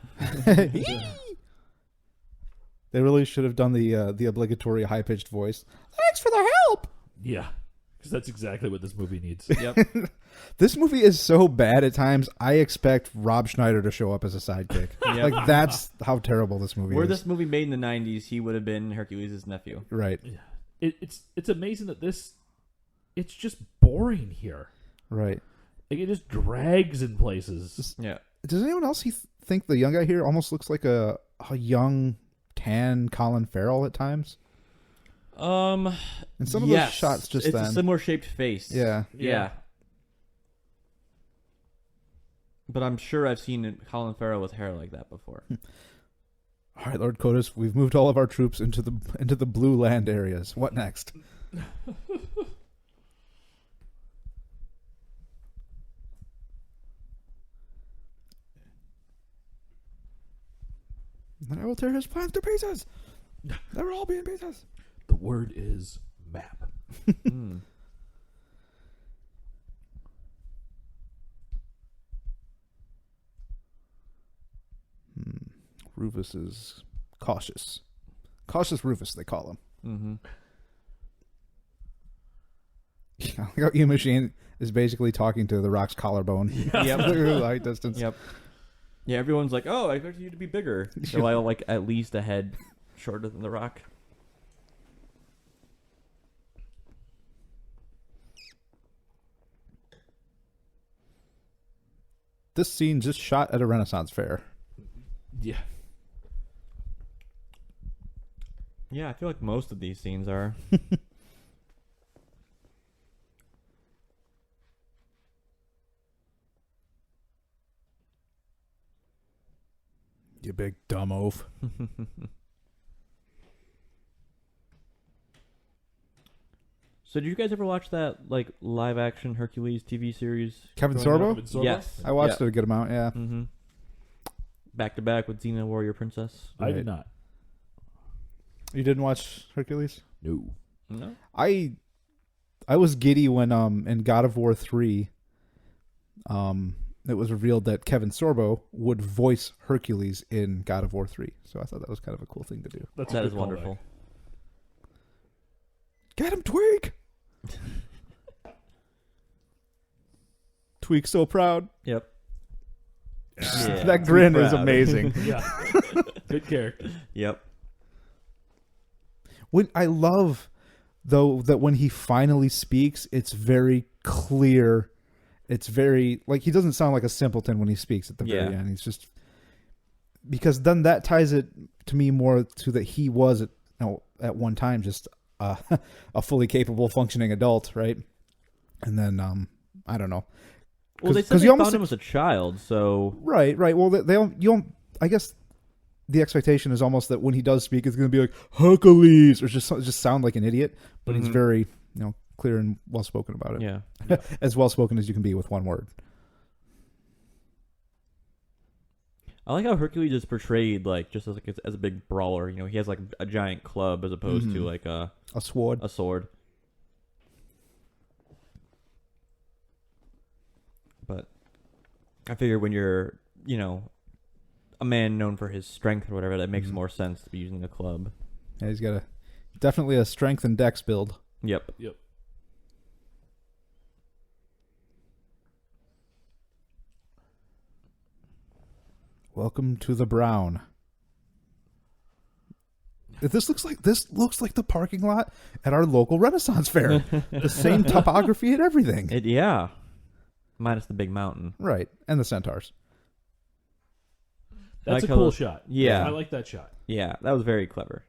They really should have done the obligatory high pitched voice. Thanks for the help. Yeah, because that's exactly what this movie needs. Yep. This movie is so bad at times. I expect Rob Schneider to show up as a sidekick. Yep. Like that's how terrible this movie Were is. this movie made in the 90s, he would have been Hercules' nephew. Right, It's amazing that it's just boring here. right. Like, it just drags in places. Yeah. Does anyone else think the young guy here almost looks like a young tan Colin Farrell at times? And some of those shots just it's then. a similar shaped face. Yeah. Yeah. But I'm sure I've seen Colin Farrell with hair like that before. All right, Lord Codus, we've moved all of our troops into the blue land areas. What next? Then I will tear his plans to pieces. They will all be in pieces. The word is map. Mm. Rufus is cautious. Cautious Rufus, they call him. Mm-hmm. Yeah, E Machine is basically talking to the Rock's collarbone. Yep. Light distance. Yep. Yeah, everyone's like, "Oh, I expected you to be bigger." So I like at least a head shorter than the Rock. This scene just shot at a Renaissance fair. Yeah. Yeah, I feel like most of these scenes are. You big dumb oaf. So, did you guys ever watch that like live action Hercules TV series? Kevin Growing up Sorbo? in Sorbo? Yes. I watched Yeah. it a good amount, yeah. Mm-hmm. Back to back with Xena Warrior Princess. I Right. did not. You didn't watch Hercules? No. No. I I was giddy when in God of War 3 it was revealed that Kevin Sorbo would voice Hercules in God of War 3. So I thought that was kind of a cool thing to do. That is wonderful. Get him, Tweak! Tweak's so proud. Yep. Yeah, that grin is amazing. Yeah. Good character. Yep. I love, though, that when he finally speaks, it's very clear. It's very, like, he doesn't sound like a simpleton when he speaks at the very end. He's just, because then that ties it to me more to that he was, at one time, just a fully capable, functioning adult, right? And then, I don't know. Well, they said they found him as a child, so... Right. Well, you don't, I guess the expectation is almost that when he does speak, it's going to be like, Hercules, or just sound like an idiot, but he's very, clear and well-spoken about it. Yeah. As well-spoken as you can be with one word. I like how Hercules is portrayed, like, just as a big brawler. He has, like, a giant club as opposed to, like, a sword. A sword. But I figure when you're, a man known for his strength or whatever, that makes more sense to be using a club. Yeah, he's got definitely a strength and dex build. Yep. Welcome to the Brown. This looks like the parking lot at our local Renaissance fair. The same topography and everything. Yeah. Minus the big mountain. Right. And the centaurs. That's a cool shot. Yeah. I like that shot. Yeah, that was very clever.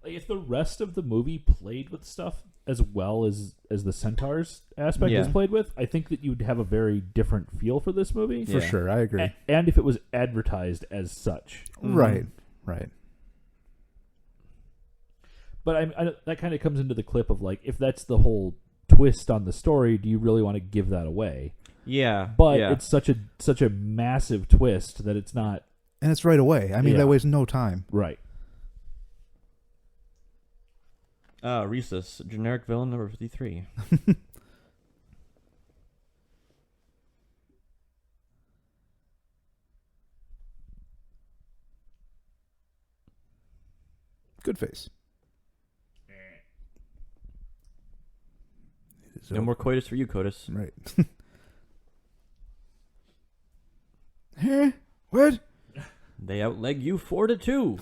Like, if the rest of the movie played with stuff as well as the centaurs aspect is played with, I think that you'd have a very different feel for this movie. For sure, I agree. And if it was advertised as such. Right. But that kind of comes into the clip of, like, if that's the whole twist on the story, do you really want to give that away? Yeah. But it's such a massive twist that it's not... And it's right away. I mean, that wastes no time. Right. Rhesus, generic villain number 53. Good face. No more coitus for you, Coitus. Right. Huh? What? They outleg you 4-2.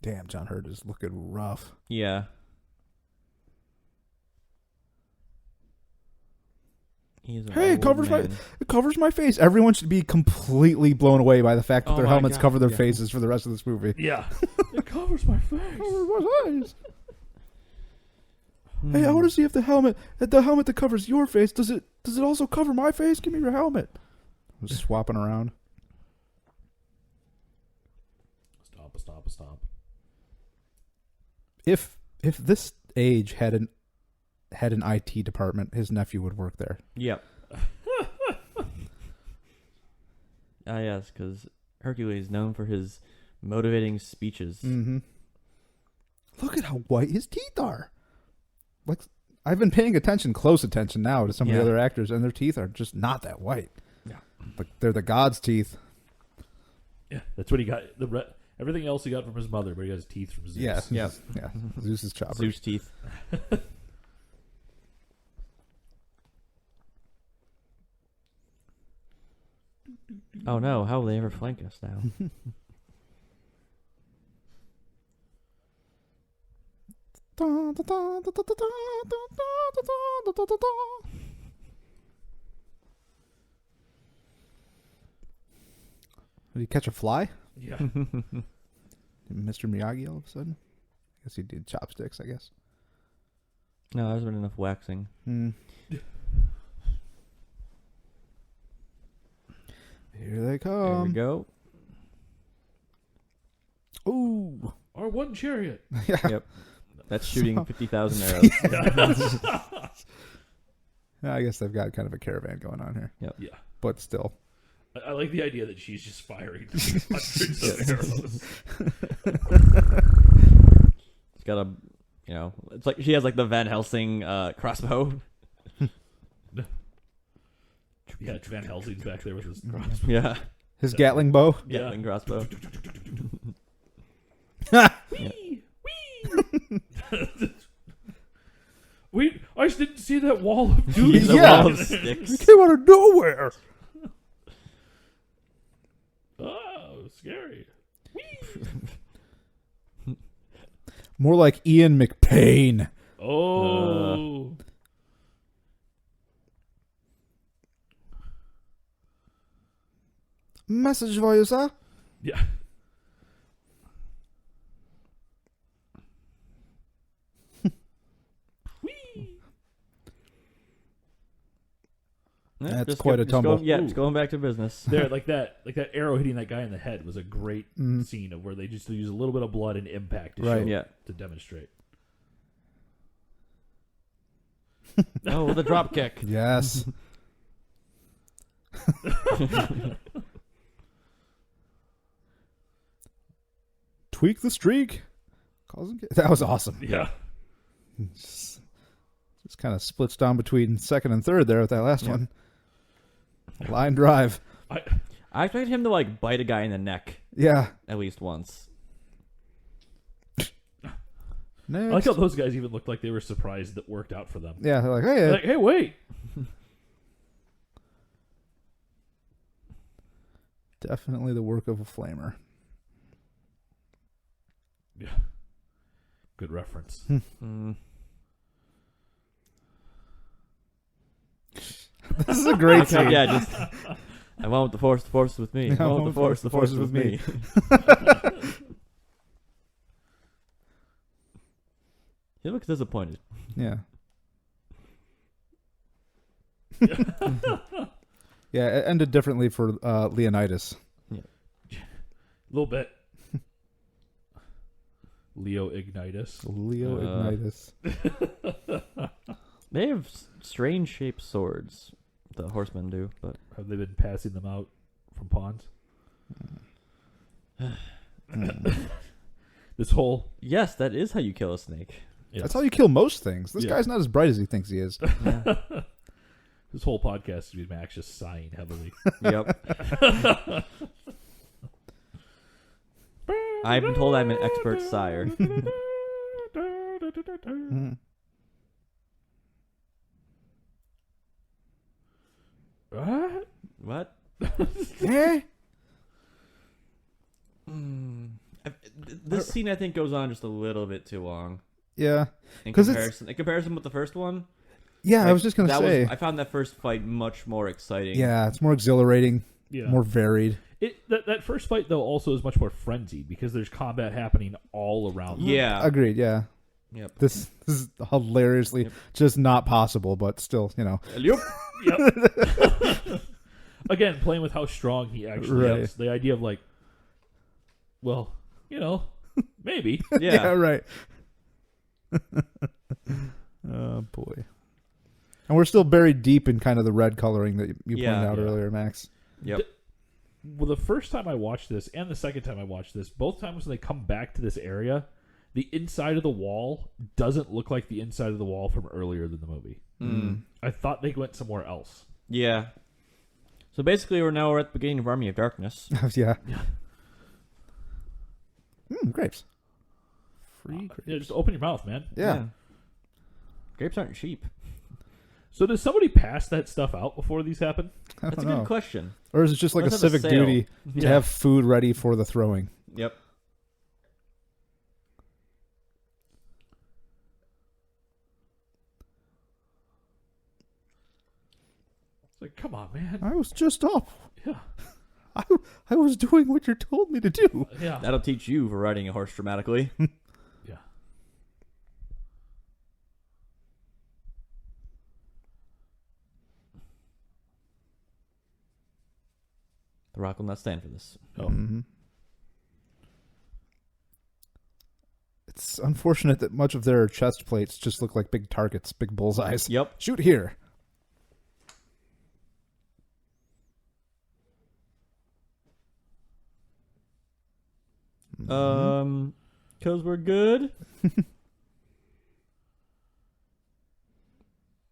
Damn, John Hurt is looking rough. Yeah. Hey, it covers my face. Everyone should be completely blown away by the fact that their helmets cover their faces for the rest of this movie. Yeah. It covers my face. Covers my face. Hey, I want to see if the helmet that covers your face, does it also cover my face? Give me your helmet. I'm just swapping around. Stop. If this age had an IT department, his nephew would work there. Yep. Yes, because Hercules is known for his motivating speeches. Mm-hmm. Look at how white his teeth are. Like, I've been paying close attention now to some of the other actors, and their teeth are just not that white. Yeah. Like, they're the god's teeth. Yeah, that's what he got. Everything else he got from his mother, but he got his teeth from Zeus. Yeah. Zeus's chopper. Zeus teeth. Oh no, how will they ever flank us now? Did he catch a fly? Yeah. Mr. Miyagi all of a sudden? I guess he did chopsticks, I guess. No, there's been enough waxing. Here they come. There we go. Ooh. Our one chariot. Yeah. Yep. That's shooting 50,000 arrows. I guess they've got kind of a caravan going on here. Yep. Yeah. But still. I like the idea that she's just firing hundreds of arrows. It's got a, it's like she has like the Van Helsing crossbow. Yeah, Van Helsing's back there with his crossbow. Yeah. His Gatling bow. Gatling crossbow. Wee! Wait, I just didn't see that wall of doom. The wall of sticks. It came out of nowhere. Oh, scary. More like Ian McPain. Oh. Message for you, sir. Yeah. That's quite a tumble. Just going back to business. There, like that arrow hitting that guy in the head was a great scene of where they just use a little bit of blood and impact to show, to demonstrate. Oh, the drop kick. Yes. Tweak the streak. That was awesome. Yeah. Just kind of splits down between second and third there with that last one. Line drive. I expected him to like bite a guy in the neck. Yeah. At least once. Next. I like how those guys even looked like they were surprised that worked out for them. Yeah, they're like, They're like, hey, wait. Definitely the work of a flamer. Yeah. Good reference. This is a great scene. Yeah, just I went with the force. The force is with me. I went with the force. The force is with me. He looks disappointed. Yeah. Yeah, it ended differently for Leonidas. A little bit. Leo Ignitus. They have strange shaped swords. The horsemen do, but Have they been passing them out from pawns? This whole... yes, that is how you kill a snake. Yes. That's how you kill most things. This guy's not as bright as he thinks he is. This whole podcast is Max just sighing heavily. Yep. I've been told I'm an expert sire. What? Eh? This scene, I think, goes on just a little bit too long. Yeah. In comparison with the first one. Yeah, I was just going to say. I found that first fight much more exciting. Yeah, it's more exhilarating, Yeah. more varied. That first fight, though, also is much more frenzied because there's combat happening all around them. Yeah. Agreed, yeah. Yep. This is hilariously just not possible, but still, Yep. Again, playing with how strong he actually Right. is. The idea of like, well, maybe. Yeah. Right. Oh, boy. And we're still buried deep in kind of the red coloring that you pointed out earlier, Max. Yep. Well, the first time I watched this and the second time I watched this, both times when they come back to this area, the inside of the wall doesn't look like the inside of the wall from earlier in the movie. I thought they went somewhere else. Yeah. So basically, we're at the beginning of Army of Darkness. Yeah. Grapes. Free grapes. Yeah, just open your mouth, man. Yeah. Grapes aren't cheap. So does somebody pass that stuff out before these happen? That's a good question. Or is it just like Let's a have a civic sale. duty to have food ready for the throwing? Yep. It's like, come on, man. I was just up. Yeah. I was doing what you told me to do. Yeah. That'll teach you for riding a horse dramatically. Yeah. The Rock will not stand for this. Oh. Mm-hmm. It's unfortunate that much of their chest plates just look like big targets, big bullseyes. Yep. Shoot here. Because we're good.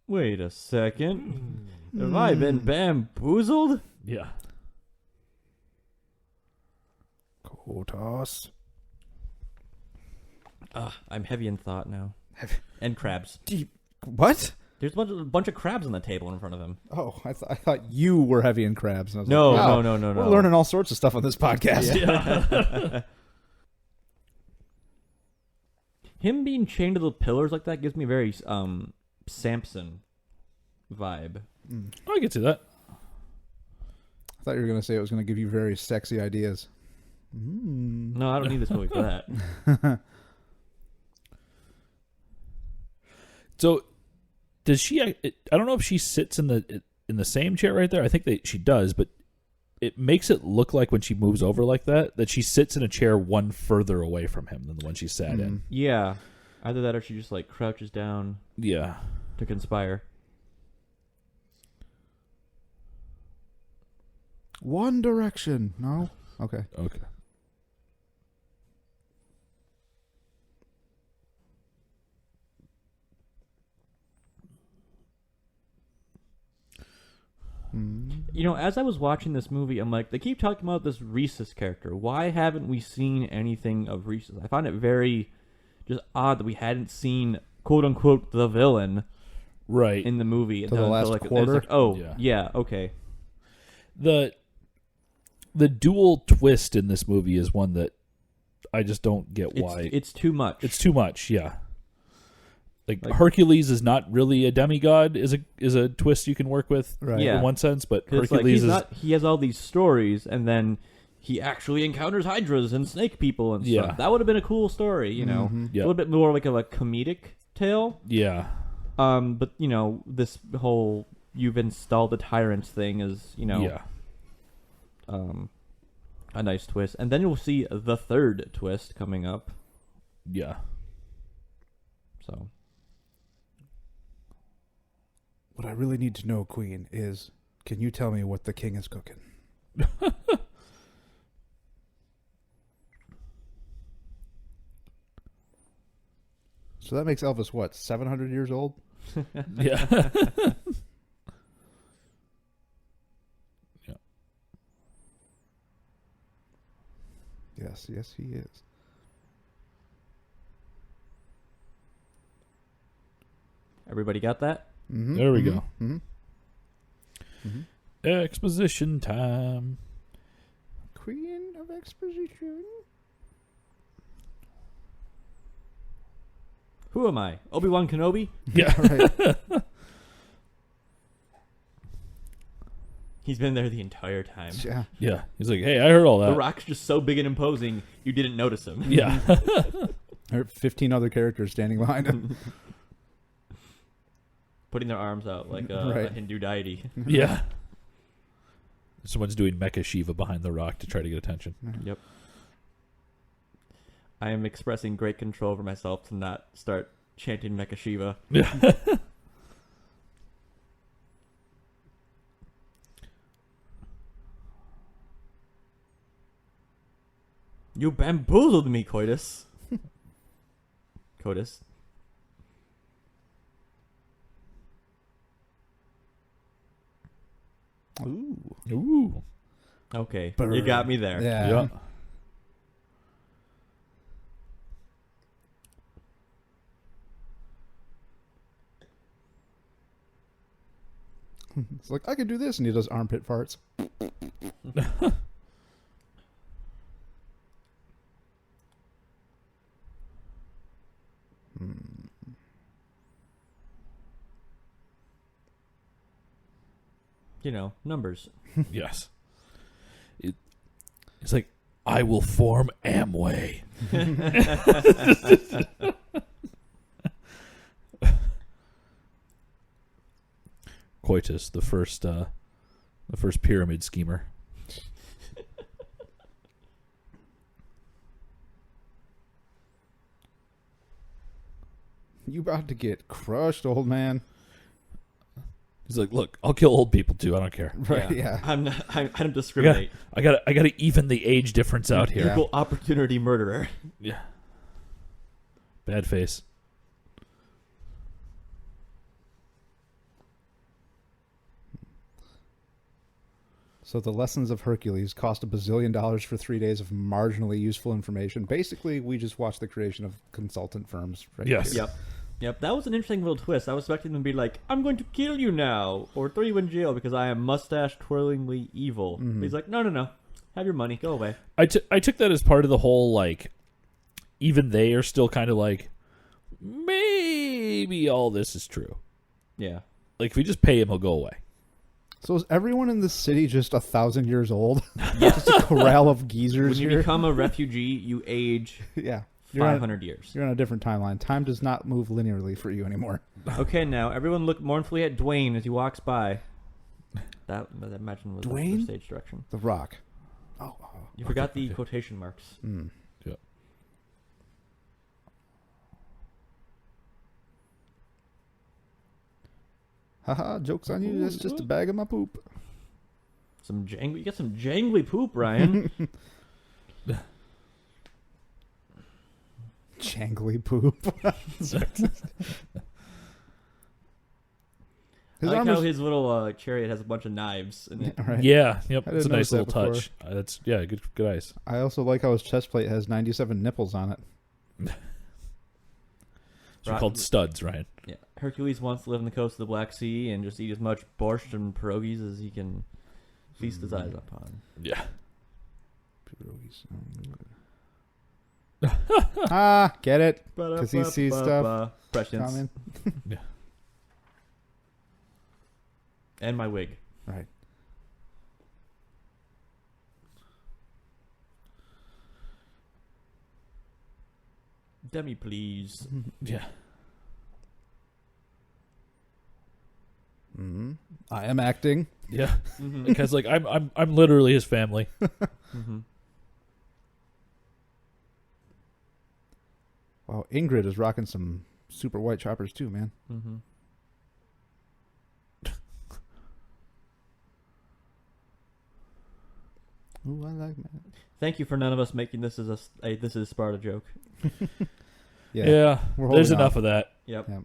Wait a second. Have I been bamboozled? Yeah. Kotos. I'm heavy in thought now. And crabs. What? There's a bunch of crabs on the table in front of him. Oh, I thought you were heavy in crabs. And I was No, like, wow, no. We're learning all sorts of stuff on this podcast. Yeah. Him being chained to the pillars like that gives me very Samson vibe. I can see that. I thought you were going to say it was going to give you very sexy ideas. No, I don't need this movie for that. So, does she? I don't know if she sits in the same chair right there. I think she does, but it makes it look like when she moves over like that she sits in a chair one further away from him than the one she sat in. Yeah, either that or she just like crouches down. Yeah, to conspire. One Direction. No. Okay. Okay. You know, as I was watching this movie, I'm like, they keep talking about this Rhesus character. Why haven't we seen anything of Rhesus? I find it very just odd that we hadn't seen, quote unquote, the villain Right in the movie until the last quarter. Like, oh, yeah, okay. The dual twist in this movie is one that I just don't get why. It's too much. It's too much, yeah. Like Hercules is not really a demigod is a twist you can work with in one sense, but Hercules he has all these stories and then he actually encounters hydras and snake people and stuff. That would have been a cool story, you know. A little bit more like a comedic tale. Yeah. But you know, this whole you've installed a tyrant thing is, you know, a nice twist. And then you'll see the third twist coming up. Yeah. So what I really need to know, Queen, is can you tell me what the king is cooking? So that makes Elvis, what, 700 years old? Yeah. Yeah. Yes, he is. everybody got that? Mm-hmm, there we go. Mm-hmm. Mm-hmm. Exposition time. Queen of Exposition. Who am I? Obi-Wan Kenobi? Yeah. Right. He's been there the entire time. Yeah. Yeah. He's like, hey, I heard all that. The Rock's just so big and imposing, you didn't notice him. Yeah. There are 15 other characters standing behind him. Putting their arms out like a Hindu deity. Yeah. Someone's doing Mecha Shiva behind the Rock to try to get attention. Yep. I am expressing great control over myself to not start chanting Mecha Shiva. Yeah. You bamboozled me, Coitus. Coitus. Ooh. Ooh. Okay, Burr. you got me there. Yeah. Yeah. It's like, I could do this, and he does armpit farts. You know, numbers. Yes. It's like, I will form Amway. Coitus, the first pyramid schemer. You about to get crushed, old man. He's like, look, I'll kill old people too. I don't care. Right? Yeah. I don't discriminate. I gotta even the age difference out here. Equal opportunity murderer. Yeah. Bad face. So the lessons of Hercules cost $1 bazillion for 3 days of marginally useful information. Basically, we just watched the creation of consultant firms. Right Yes. here. Yep. That was an interesting little twist. I was expecting them to be like, I'm going to kill you now, or throw you in jail because I am mustache-twirlingly evil. But he's like, no. Have your money. Go away. I took that as part of the whole, like, even they are still kind of like, maybe all this is true. Yeah. Like, if we just pay him, he'll go away. So is everyone in this city just 1,000 years old? Just a corral of geezers When you here? become a refugee, you age Yeah. 500 years. You're on a different timeline. Time does not move linearly for you anymore. Okay, now everyone look mournfully at Dwayne as he walks by. That imagine was Dwayne? the stage direction. The Rock. Oh. You forgot the quotation marks. Yeah. Haha, joke's on you. That's just a bag of my poop. You got some jangly poop, Ryan. Jangly poop. I like how his little chariot has a bunch of knives in it. Right. Yeah. Yep. I It's a didn't nice notice little that touch. That's good eyes. I also like how his chest plate has 97 nipples on it. They're called studs, Ryan. Yeah. Hercules wants to live on the coast of the Black Sea and just eat as much borscht and pierogies as he can feast his eyes upon. Yeah. Get it? Because he sees stuff Prescience. coming. Yeah. And my wig. Right. Demi, please. Yeah. I am acting. Yeah. Because like I'm literally his family. Wow, Ingrid is rocking some super white choppers too, man. Ooh, I like that. Thank you for none of us making this as a this is Sparta joke. Yeah. We're There's holding enough off. of that. Yep. Yep.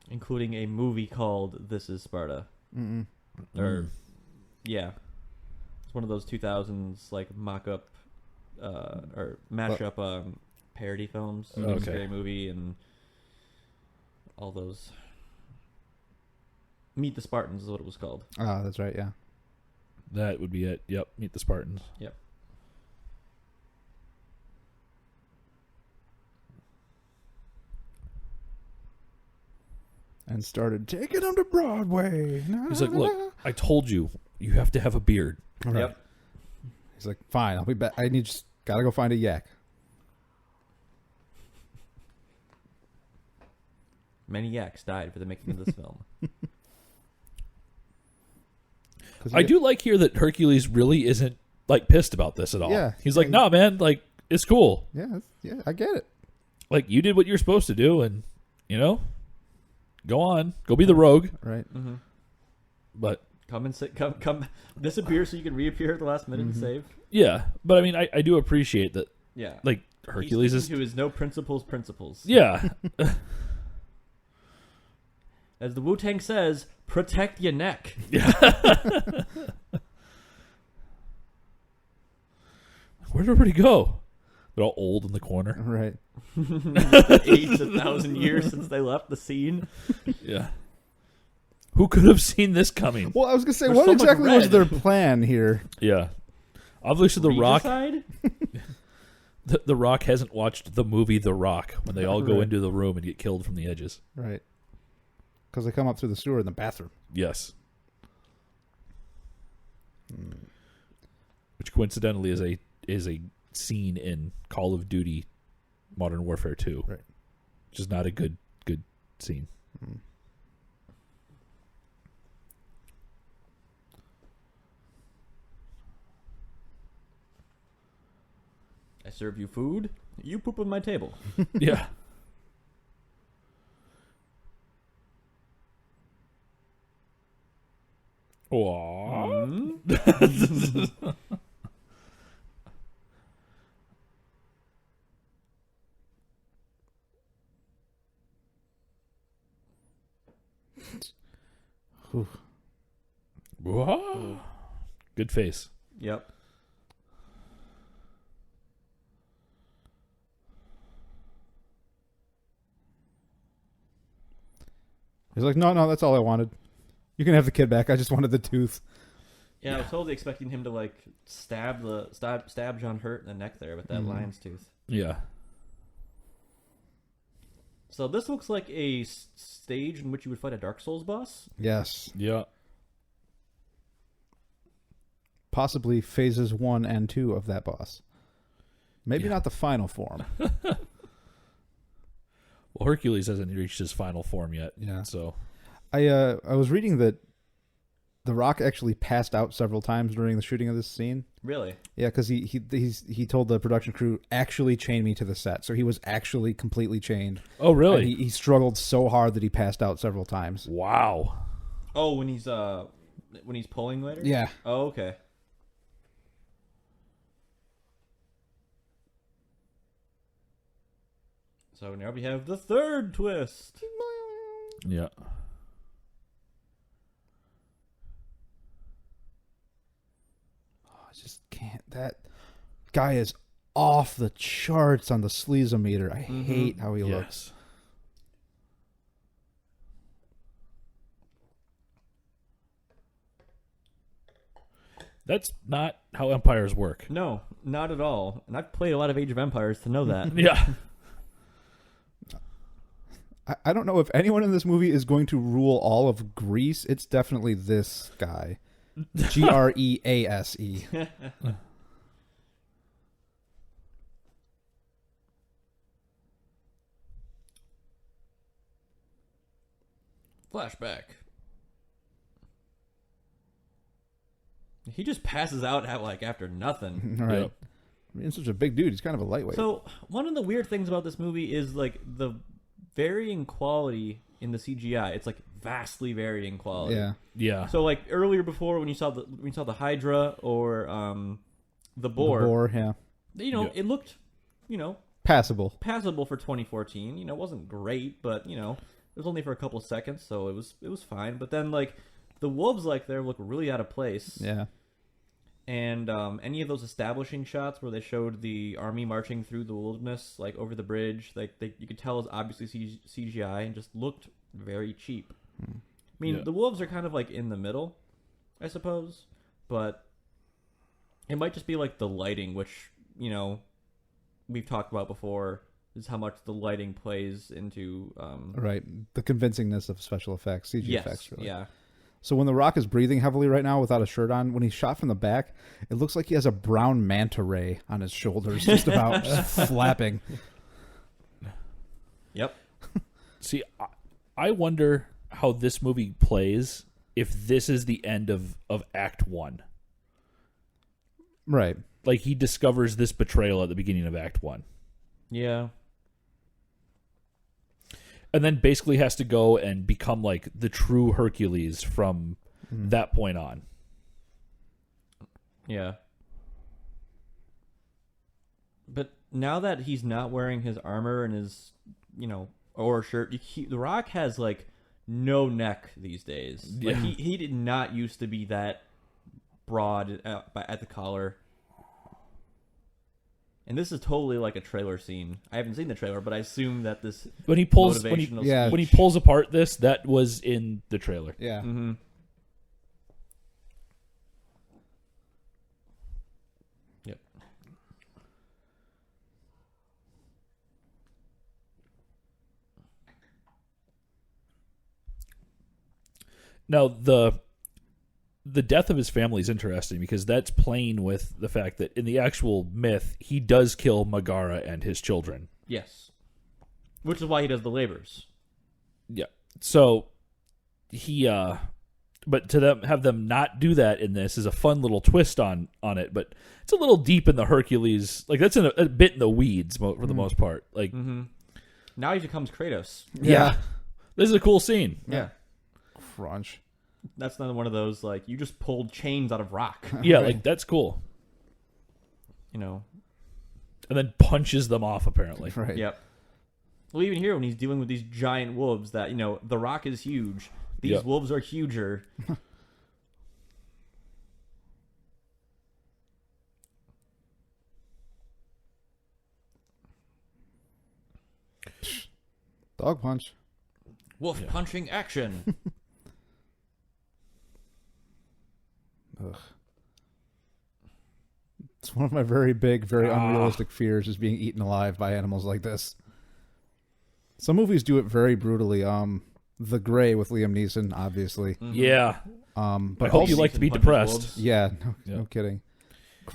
Including a movie called This Is Sparta. Or, yeah. It's one of those 2000s, like, mock-up, or mash-up parody films. Okay. Scary Movie and all those. Meet the Spartans is what it was called. Ah, that's right, yeah. That would be it. Yep. Meet the Spartans. Yep. And started taking him to Broadway. He's like, look, I told you, you have to have a beard. Right. Yep. He's like, fine, I'll be back. Gotta go find a yak. Many yaks died for the making of this film. I do like here that Hercules really isn't like pissed about this at all. Yeah. He's like, nah, man, like it's cool. Yeah, I get it. Like you did what you're supposed to do, and go on, go be the rogue. Right. But Come disappear so you can reappear at the last minute and save. yeah, but I mean, I do appreciate that. Yeah. Like Hercules is to his no principles. yeah. As the Wu-Tang says, protect your neck. Where'd everybody go? They're all old in the corner. Right. It's 1,000 years since they left the scene. Yeah. Who could have seen this coming? Well, I was gonna say, There's what so much exactly was red. their plan here? Yeah. Obviously, The Rock. Regicide? The Rock hasn't watched the movie The Rock when they all go Right. into the room and get killed from the edges. Right. Because they come up through the sewer in the bathroom. Yes. Which coincidentally is a scene in Call of Duty Modern Warfare 2. Right. Which is not a good scene. I serve you food. You poop on my table. Yeah. Aww. Whoa. Good face. Yep. He's like, no, that's all I wanted. You can have the kid back. I just wanted the tooth. Yeah, I was totally expecting him to like stab John Hurt in the neck there with that lion's tooth. Yeah. So this looks like a stage in which you would fight a Dark Souls boss. Yes. Yeah. Possibly phases 1 and 2 of that boss. Maybe not the final form. Well, Hercules hasn't reached his final form yet. Yeah. So I was reading that The Rock actually passed out several times during the shooting of this scene. Really? Yeah, because he told the production crew, actually chain me to the set. So he was actually completely chained. Oh, really? And he struggled so hard that he passed out several times. Wow. Oh, when he's pulling later? Yeah. Oh, okay. So now we have the third twist. Yeah. I just can't. That guy is off the charts on the sleazometer. I hate how he looks. That's not how empires work. No, not at all. And I've played a lot of Age of Empires to know that. Yeah. I don't know if anyone in this movie is going to rule all of Greece. It's definitely this guy. Grease. Flashback. He just passes out after nothing. All right. Yep. I mean, he's such a big dude. He's kind of a lightweight. So one of the weird things about this movie is like the varying quality in the CGI. It's like vastly varying quality. Yeah. Yeah. So like earlier before when you saw the Hydra or the boar, The boar, yeah. it looked, Passable. passable for 2014. It wasn't great, but it was only for a couple of seconds, so it was fine. But then like the wolves there look really out of place. Yeah. And any of those establishing shots where they showed the army marching through the wilderness, like over the bridge, you could tell it was obviously CGI and just looked very cheap. I mean, the wolves are kind of like in the middle, I suppose, but it might just be like the lighting, which we've talked about before, is how much the lighting plays into Right. The convincingness of special effects, CG effects, really. Yeah. So when The Rock is breathing heavily right now without a shirt on, when he's shot from the back, it looks like he has a brown manta ray on his shoulders, just about flapping. Yep. See, I wonder how this movie plays if this is the end of Act 1. Right. Like, he discovers this betrayal at the beginning of Act 1. Yeah. And then basically has to go and become like the true Hercules from that point on. Yeah. But now that he's not wearing his armor and his, or shirt, The Rock has like no neck these days. Yeah. Like he did not used to be that broad at the collar. And this is totally like a trailer scene. I haven't seen the trailer, but I assume that this When he pulls motivational when he pulls apart this, that was in the trailer. Yeah. Mm-hmm. Yep. Now the death of his family is interesting because that's playing with the fact that in the actual myth he does kill Megara and his children. Yes. Which is why he does the labors. Yeah. So he but to have them not do that in this is a fun little twist on it, but it's a little deep in the Hercules. Like that's a bit in the weeds for the most part. Like Now he becomes Kratos. Yeah. This is a cool scene. Yeah. Crunch. That's not one of those like you just pulled chains out of rock. Yeah, like that's cool. You know. And then punches them off, apparently. Right. Yep. Well, even here when he's dealing with these giant wolves, that the rock is huge. These wolves are huger. Dog punch. Wolf punching action. Ugh. It's one of my very big, very unrealistic fears is being eaten alive by animals like this. Some movies do it very brutally. The Gray with Liam Neeson, obviously. Mm-hmm. Yeah. But I hope you like to be depressed. Wolves. Yeah, no kidding.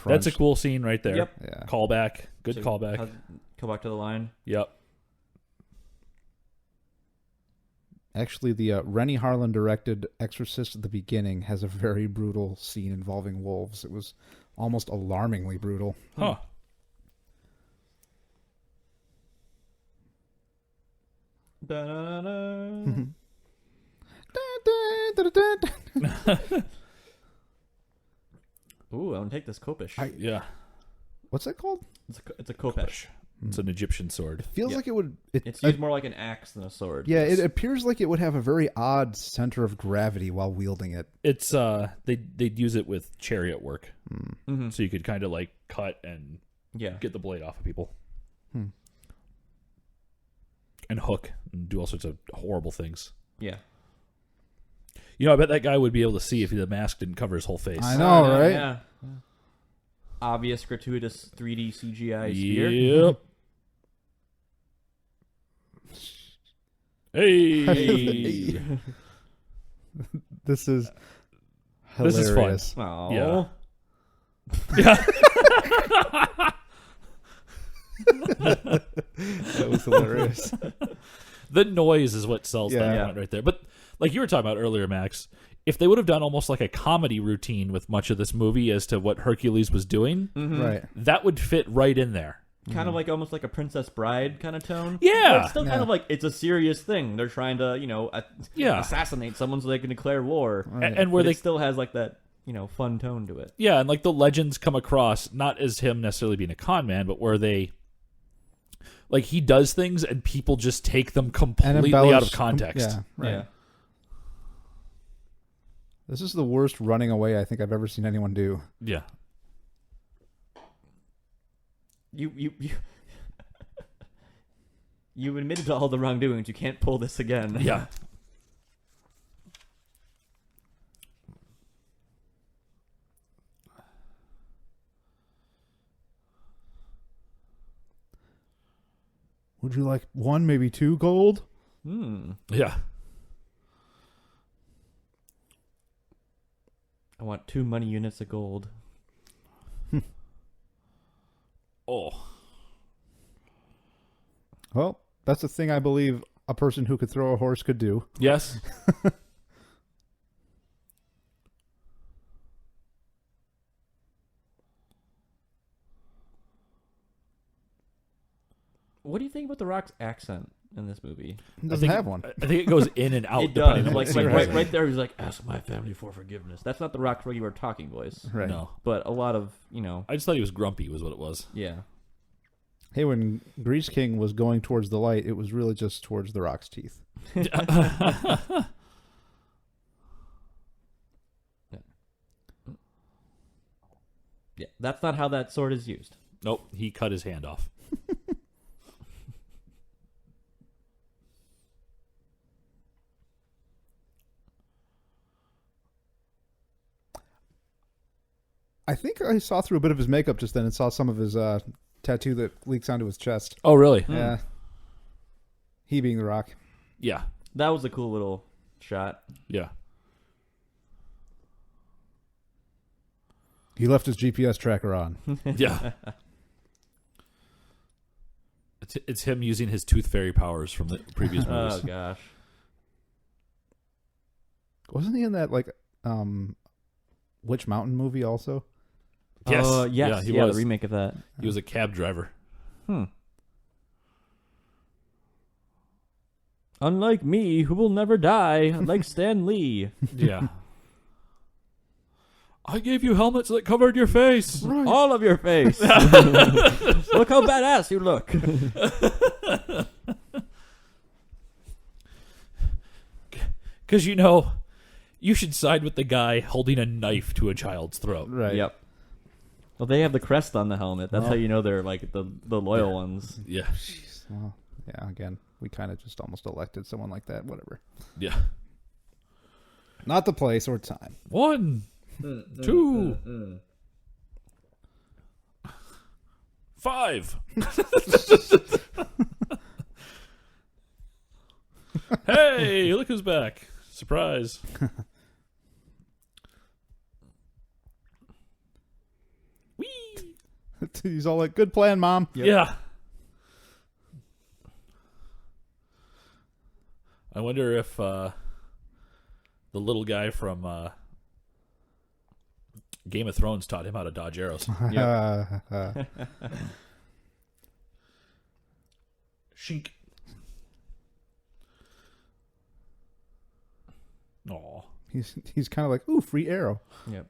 That's a cool scene right there. Yep. Yeah. Callback. Good callback. Go back to the line. Yep. Actually, the Rennie Harlan directed Exorcist at the beginning has a very brutal scene involving wolves. It was almost alarmingly brutal. Huh. Da-da-da-da. Ooh, I'm gonna take this kopish. Yeah. What's that called? It's a kopish. It's an Egyptian sword. Feels like it would. It's used more like an axe than a sword. Yeah, it appears like it would have a very odd center of gravity while wielding it. It's they'd use it with chariot work, so you could kind of like cut and get the blade off of people, and hook and do all sorts of horrible things. Yeah. I bet that guy would be able to see if the mask didn't cover his whole face. I know, right? Yeah. Obvious, gratuitous 3D CGI spear. Yep. Hey. This is hilarious. This is fun. Oh. Yeah. That was hilarious. The noise is what sells that Yeah. point right there. But like you were talking about earlier, Max, if they would have done almost like a comedy routine with much of this movie as to what Hercules was doing, Right. that would fit right in there. Kind of like almost like a Princess Bride kind of tone. Yeah. But it's still kind of like it's a serious thing. They're trying to, assassinate someone so they can declare war. Right. And where But they it still has like that, fun tone to it. Yeah, and like the legends come across not as him necessarily being a con man, but where they like he does things and people just take them completely out of context. Yeah, right. Yeah. This is the worst running away I think I've ever seen anyone do. Yeah. You you admitted to all the wrongdoings. You can't pull this again. Yeah. Would you like one, maybe two gold? Yeah. I want 2 money units of gold. Oh. Well, that's a thing I believe a person who could throw a horse could do. Yes. What do you think about The Rock's accent in this movie? He doesn't have one. I think it goes in and out. It depending does. on Like, what like scene right, it's right there, he's like, "Ask my family for forgiveness." That's not The Rock's regular talking voice. Right. No. But a lot of, I just thought he was grumpy was what it was. yeah. Hey, when Grease King was going towards the light, it was really just towards the Rock's teeth. Yeah, that's not how that sword is used. Nope. He cut his hand off. I think I saw through a bit of his makeup just then and saw some of his tattoo that leaks onto his chest. Oh, really? Yeah. He being the Rock. Yeah. That was a cool little shot. Yeah. He left his GPS tracker on. Yeah. It's him using his tooth fairy powers from the previous movies. Oh gosh. Wasn't he in that Witch Mountain movie also? Yes. Yes. Yeah, he yeah, was. the remake of that. He was a cab driver. Unlike me, who will never die, like Stan Lee. Yeah. I gave you helmets that covered your face. Right. All of your face. Look how badass you look. Because, you should side with the guy holding a knife to a child's throat. Right. Yep. Well, they have the crest on the helmet. That's how you know they're like the loyal ones. Yeah. Jeez. Well, yeah, again, we kind of just almost elected someone like that. Whatever. Yeah. Not the place or time. 1, 2, 5. Hey, look who's back. Surprise. Whee! He's all like, good plan, Mom. Yep. Yeah. I wonder if the little guy from Game of Thrones taught him how to dodge arrows. Shink. Aw. He's kind of like, ooh, free arrow. Yep.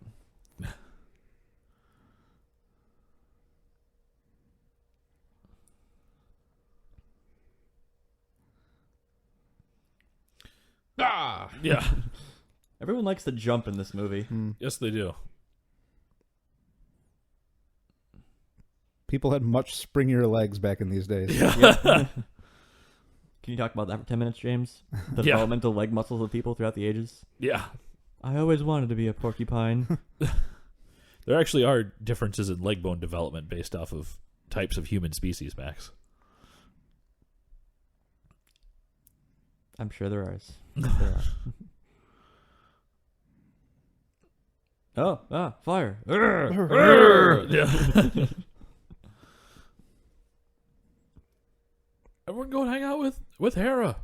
Ah! Yeah. Everyone likes to jump in this movie. Yes, they do. People had much springier legs back in these days. Yep. Can you talk about that for 10 minutes, James? The Yeah. developmental leg muscles of people throughout the ages? Yeah. I always wanted to be a porcupine. There actually are differences in leg bone development based off of types of human species, Max. I'm sure there is. There are. Fire. Yeah. Everyone go and hang out with Hera.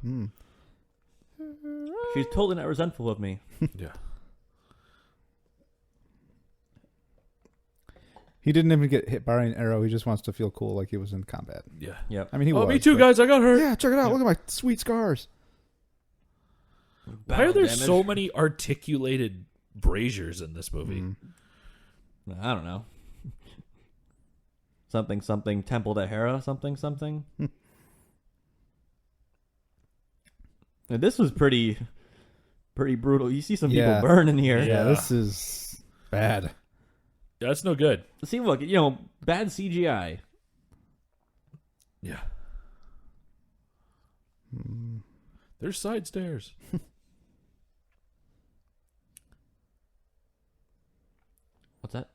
She's totally not resentful of me. Yeah. He didn't even get hit by an arrow. He just wants to feel cool like he was in combat. Yeah. Yep. I mean, he Oh, was. me too, but- guys. I got hurt. Yeah, check it out. Look at my sweet scars. Why are there Damage. so many articulated braziers in this movie? I don't know. Something, temple to Hera, something. Now, this was pretty brutal. You see some people Yeah. burn in here. Yeah, Yeah. this is bad. That's no good. See, look, bad CGI. Yeah. There's side stairs. What's that?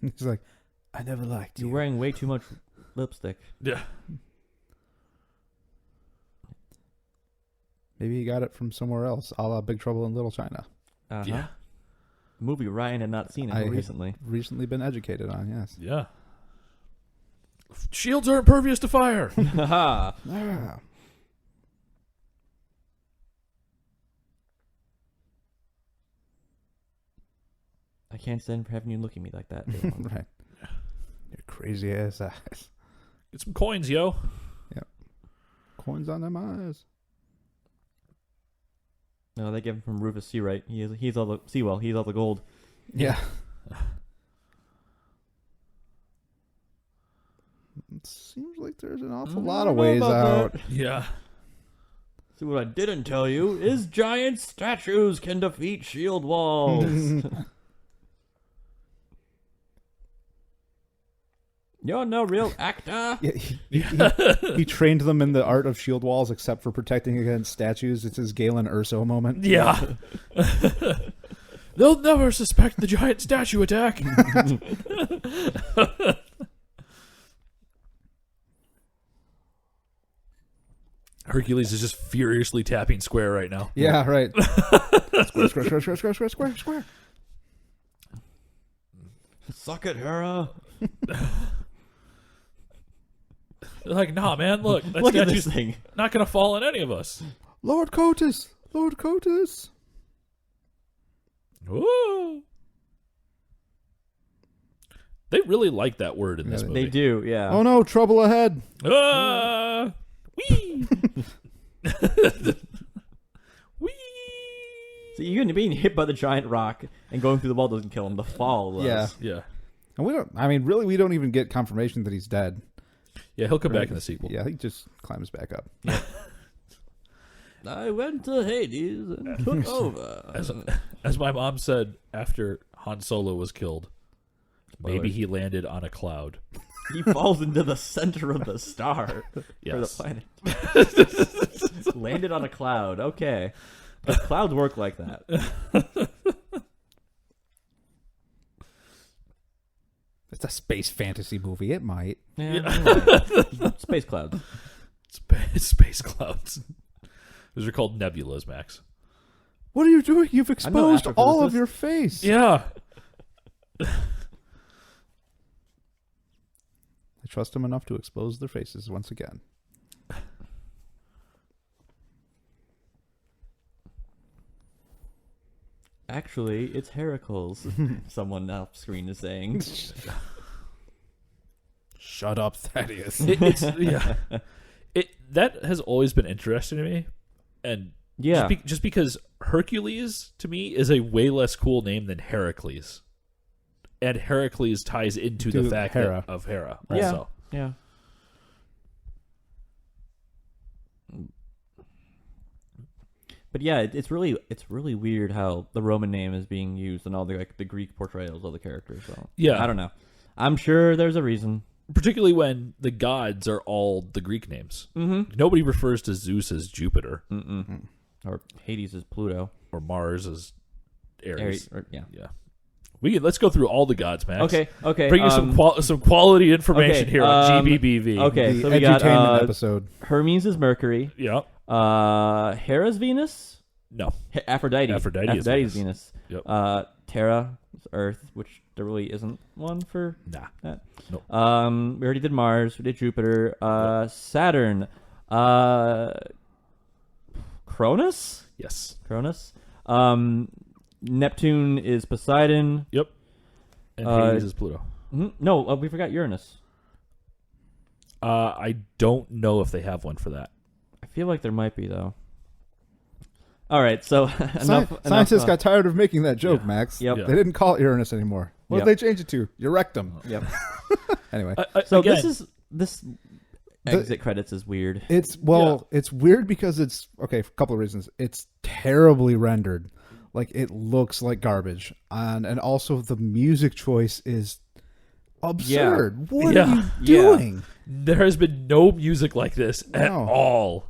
He's like, I never liked You're you. wearing way too much lipstick. Yeah. Maybe he got it from somewhere else, a la Big Trouble in Little China. Uh-huh. Yeah. A movie Ryan had not seen I until had recently. recently been educated on, yes. Yeah. Shields are impervious to fire. Haha. Ah. I can't stand for having you look at me like that. Right. Your crazy ass eyes. Get some coins, yo. Coins on them eyes. No, they give him from Rufus Seawright. He's all the Sewell. He's all the gold. Yeah. It seems like there's an awful lot of ways out. Yeah. See, what I didn't tell you is giant statues can defeat shield walls. You're no real actor. Yeah, he trained them in the art of shield walls, except for protecting against statues. It's his Galen Urso moment. Yeah. They'll never suspect the giant statue attack. Hercules is just furiously tapping square right now. Yeah, right. Square. Suck it, Hera. They're like, nah, man, look. That Look at statue's this thing. not going to fall on any of us. Lord Cotus. Ooh. They really like that word in this movie. They do, yeah. Oh no, trouble ahead. Whee! even being hit by the giant rock and going through the wall doesn't kill him. The fall does. Yeah. And we don't even get confirmation that he's dead. Yeah, he'll come back in the sequel. Yeah, he just climbs back up. I went to Hades and took over. As my mom said after Han Solo was killed, Spoilers. maybe he landed on a cloud. He falls into the center of the star. Yes. Or the planet. Landed on a cloud. Okay. But clouds work like that. It's a space fantasy movie. It might. Yeah. Space clouds. Space clouds. Those are called nebulas, Max. What are you doing? You've exposed all of astrophysicist. your face. Yeah. I trust them enough to expose their faces once again. Actually, it's Hercules. Someone off screen is saying. Shut up, Thaddeus. That has always been interesting to me, and Yeah. just because Hercules to me is a way less cool name than Heracles, and Heracles ties into To the fact Hera. of Hera. Yeah. Also. Yeah. But yeah, it's really weird how the Roman name is being used in all the the Greek portrayals of the characters. So Yeah. I don't know. I'm sure there's a reason. Particularly when the gods are all the Greek names. Mm-hmm. Nobody refers to Zeus as Jupiter Or Hades is Pluto. or Mars as Ares. Yeah. Yeah. Let's go through all the gods, Max. Okay. Bring you some quality information okay, here on GBBV. Okay, The so we got edutainment episode. Hermes is Mercury. Yeah. Hera's Venus. No. Aphrodite. Aphrodite is Is Venus. Yep. Terra is Earth, which there really isn't one for Nah. that. Nope. We already did Mars. We did Jupiter. Saturn. Cronus. Yes. Cronus. Neptune is Poseidon. Yep. And Hades is Pluto. No, we forgot Uranus. I don't know if they have one for that. I feel like there might be though. All right, so Scientists got tired of making that joke, Max. Yep. Yeah. They didn't call it Uranus anymore. What Yep. did they change it to? You wrecked them. Yep. Anyway, So again, this exit credits is weird. it's weird because it's okay for a couple of reasons. It's terribly rendered, like it looks like garbage, and also the music choice is absurd. What are you doing? there has been no music like this at No. all.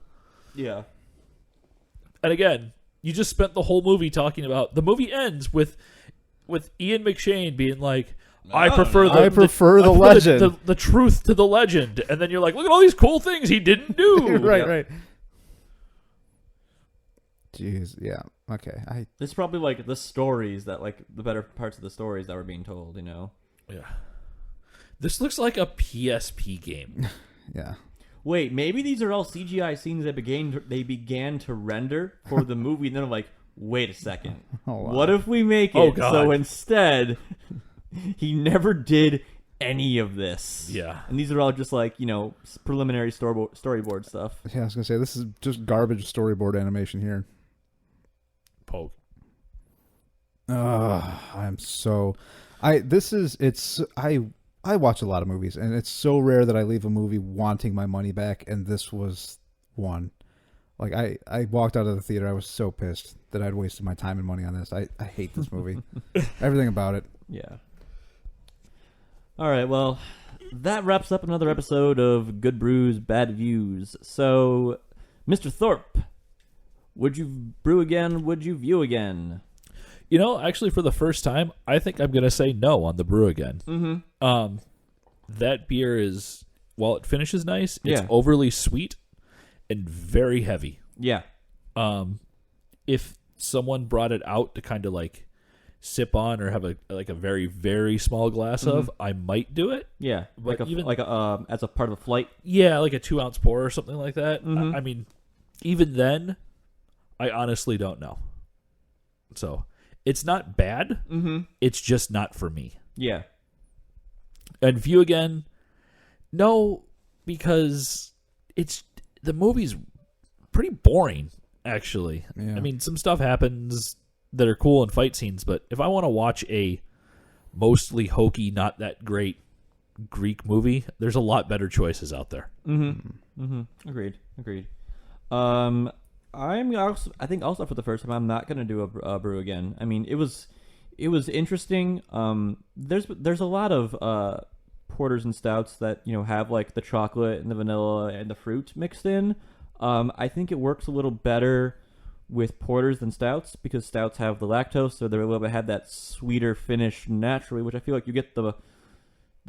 Yeah. And again, you just spent the whole movie talking about the movie ends with Ian McShane being like, I prefer the legend. the truth to the legend. And then you're like, look at all these cool things he didn't do. right. Jeez, yeah. Okay. This is probably like the stories that like the better parts of the stories that were being told, you know. Yeah. This looks like a PSP game. Yeah. Wait, maybe these are all CGI scenes that began to render for the movie, and then I'm like, wait a second. Hold on. What if we make it Oh, God. so instead he never did any of this? Yeah. And these are all just like, you know, preliminary storyboard stuff. Yeah, I was gonna say this is just garbage storyboard animation here. Poke. I watch a lot of movies, and it's so rare that I leave a movie wanting my money back, and this was one. Like, I walked out of the theater, I was so pissed that I'd wasted my time and money on this. I hate this movie. Everything about it. Yeah. All right, well, that wraps up another episode of Good Brews, Bad Views. So, Mr. Thorpe, would you brew again? Would you view again? You know, actually, for the first time, I think I'm going to say no on the brew again. Mm-hmm. That beer is, while it finishes nice, it's Yeah. overly sweet and very heavy. Yeah. If someone brought it out to kind of like sip on or have a very, very small glass of, I might do it. Yeah. But Like even- as a part of a flight. Yeah, like a 2-ounce pour or something like that. Mhm. I mean, even then, I honestly don't know. So, it's not bad. Mm-hmm. It's just not for me. Yeah. And view again, no, because the movie's pretty boring, actually. Yeah. I mean, some stuff happens, that are cool in fight scenes, but if I want to watch a mostly hokey, not that great Greek movie, there's a lot better choices out there. Agreed. I think also for the first time, I'm not going to do a brew again. I mean, it was interesting. There's a lot of porters and stouts that have like the chocolate and the vanilla and the fruit mixed in. I think it works a little better with porters than stouts because stouts have the lactose, so they're a little bit have that sweeter finish naturally, which I feel like you get the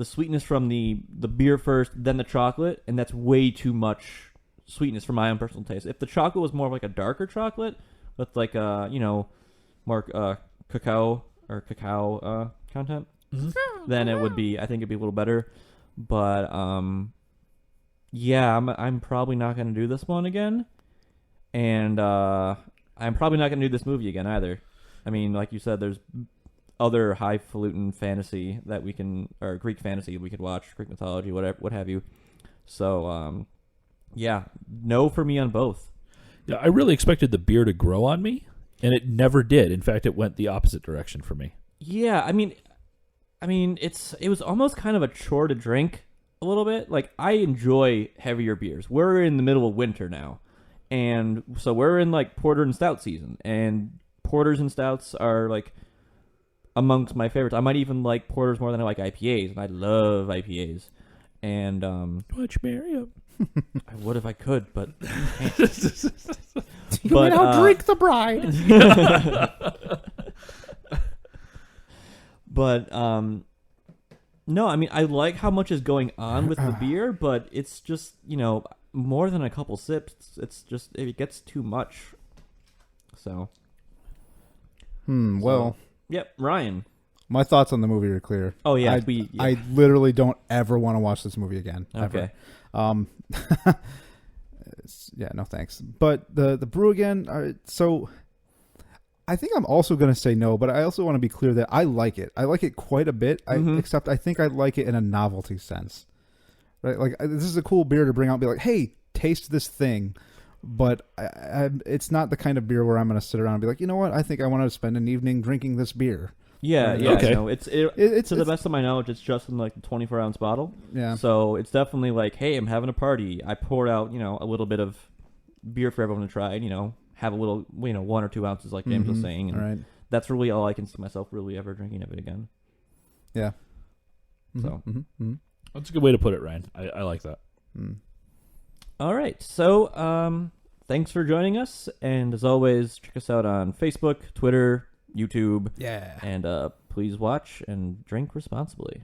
sweetness from the beer first, then the chocolate, and that's way too much sweetness for my own personal taste. If the chocolate was more of like a darker chocolate with like more cacao content, then it would be, I think it'd be a little better. But yeah, I'm probably not going to do this one again, and I'm probably not going to do this movie again either. I mean, like you said, there's other highfalutin fantasy that we can, or Greek fantasy we could watch, Greek mythology, whatever, what have you. So yeah, no for me on both. Yeah, I really expected the beer to grow on me, and it never did. In fact, it went the opposite direction for me. Yeah, I mean, it was almost kind of a chore to drink a little bit. Like, I enjoy heavier beers. We're in the middle of winter now, and so we're in like porter and stout season, and porters and stouts are like amongst my favorites. I might even like porters more than I like IPAs, and I love IPAs. And Watch Mario. I would if I could, but you but now drink the bride. But no, I mean, I like how much is going on with the beer, but it's just more than a couple sips. It's just it gets too much. So. Well. Yep, Ryan. My thoughts on the movie are clear. Oh yeah, I literally don't ever want to watch this movie again. Okay. Ever. Yeah, no thanks. But the brew again. So I think I'm also going to say no, but I also want to be clear that I like it. I like it quite a bit. Except I think I like it in a novelty sense. Right? Like, this is a cool beer to bring out and be like, hey, taste this thing. But it's not the kind of beer where I'm going to sit around and be like, you know what? I think I want to spend an evening drinking this beer. Yeah. Okay. It's to the best of my knowledge, it's just in like the 24-ounce bottle. Yeah. So it's definitely like, hey, I'm having a party. I poured out, a little bit of beer for everyone to try, and, have a little, 1 or 2 ounces, like James was saying. And right. that's really all I can see myself really ever drinking of it again. Yeah. So That's a good way to put it, Ryan. I like that. All right. So thanks for joining us. And as always, check us out on Facebook, Twitter, YouTube. Yeah. And please watch and drink responsibly.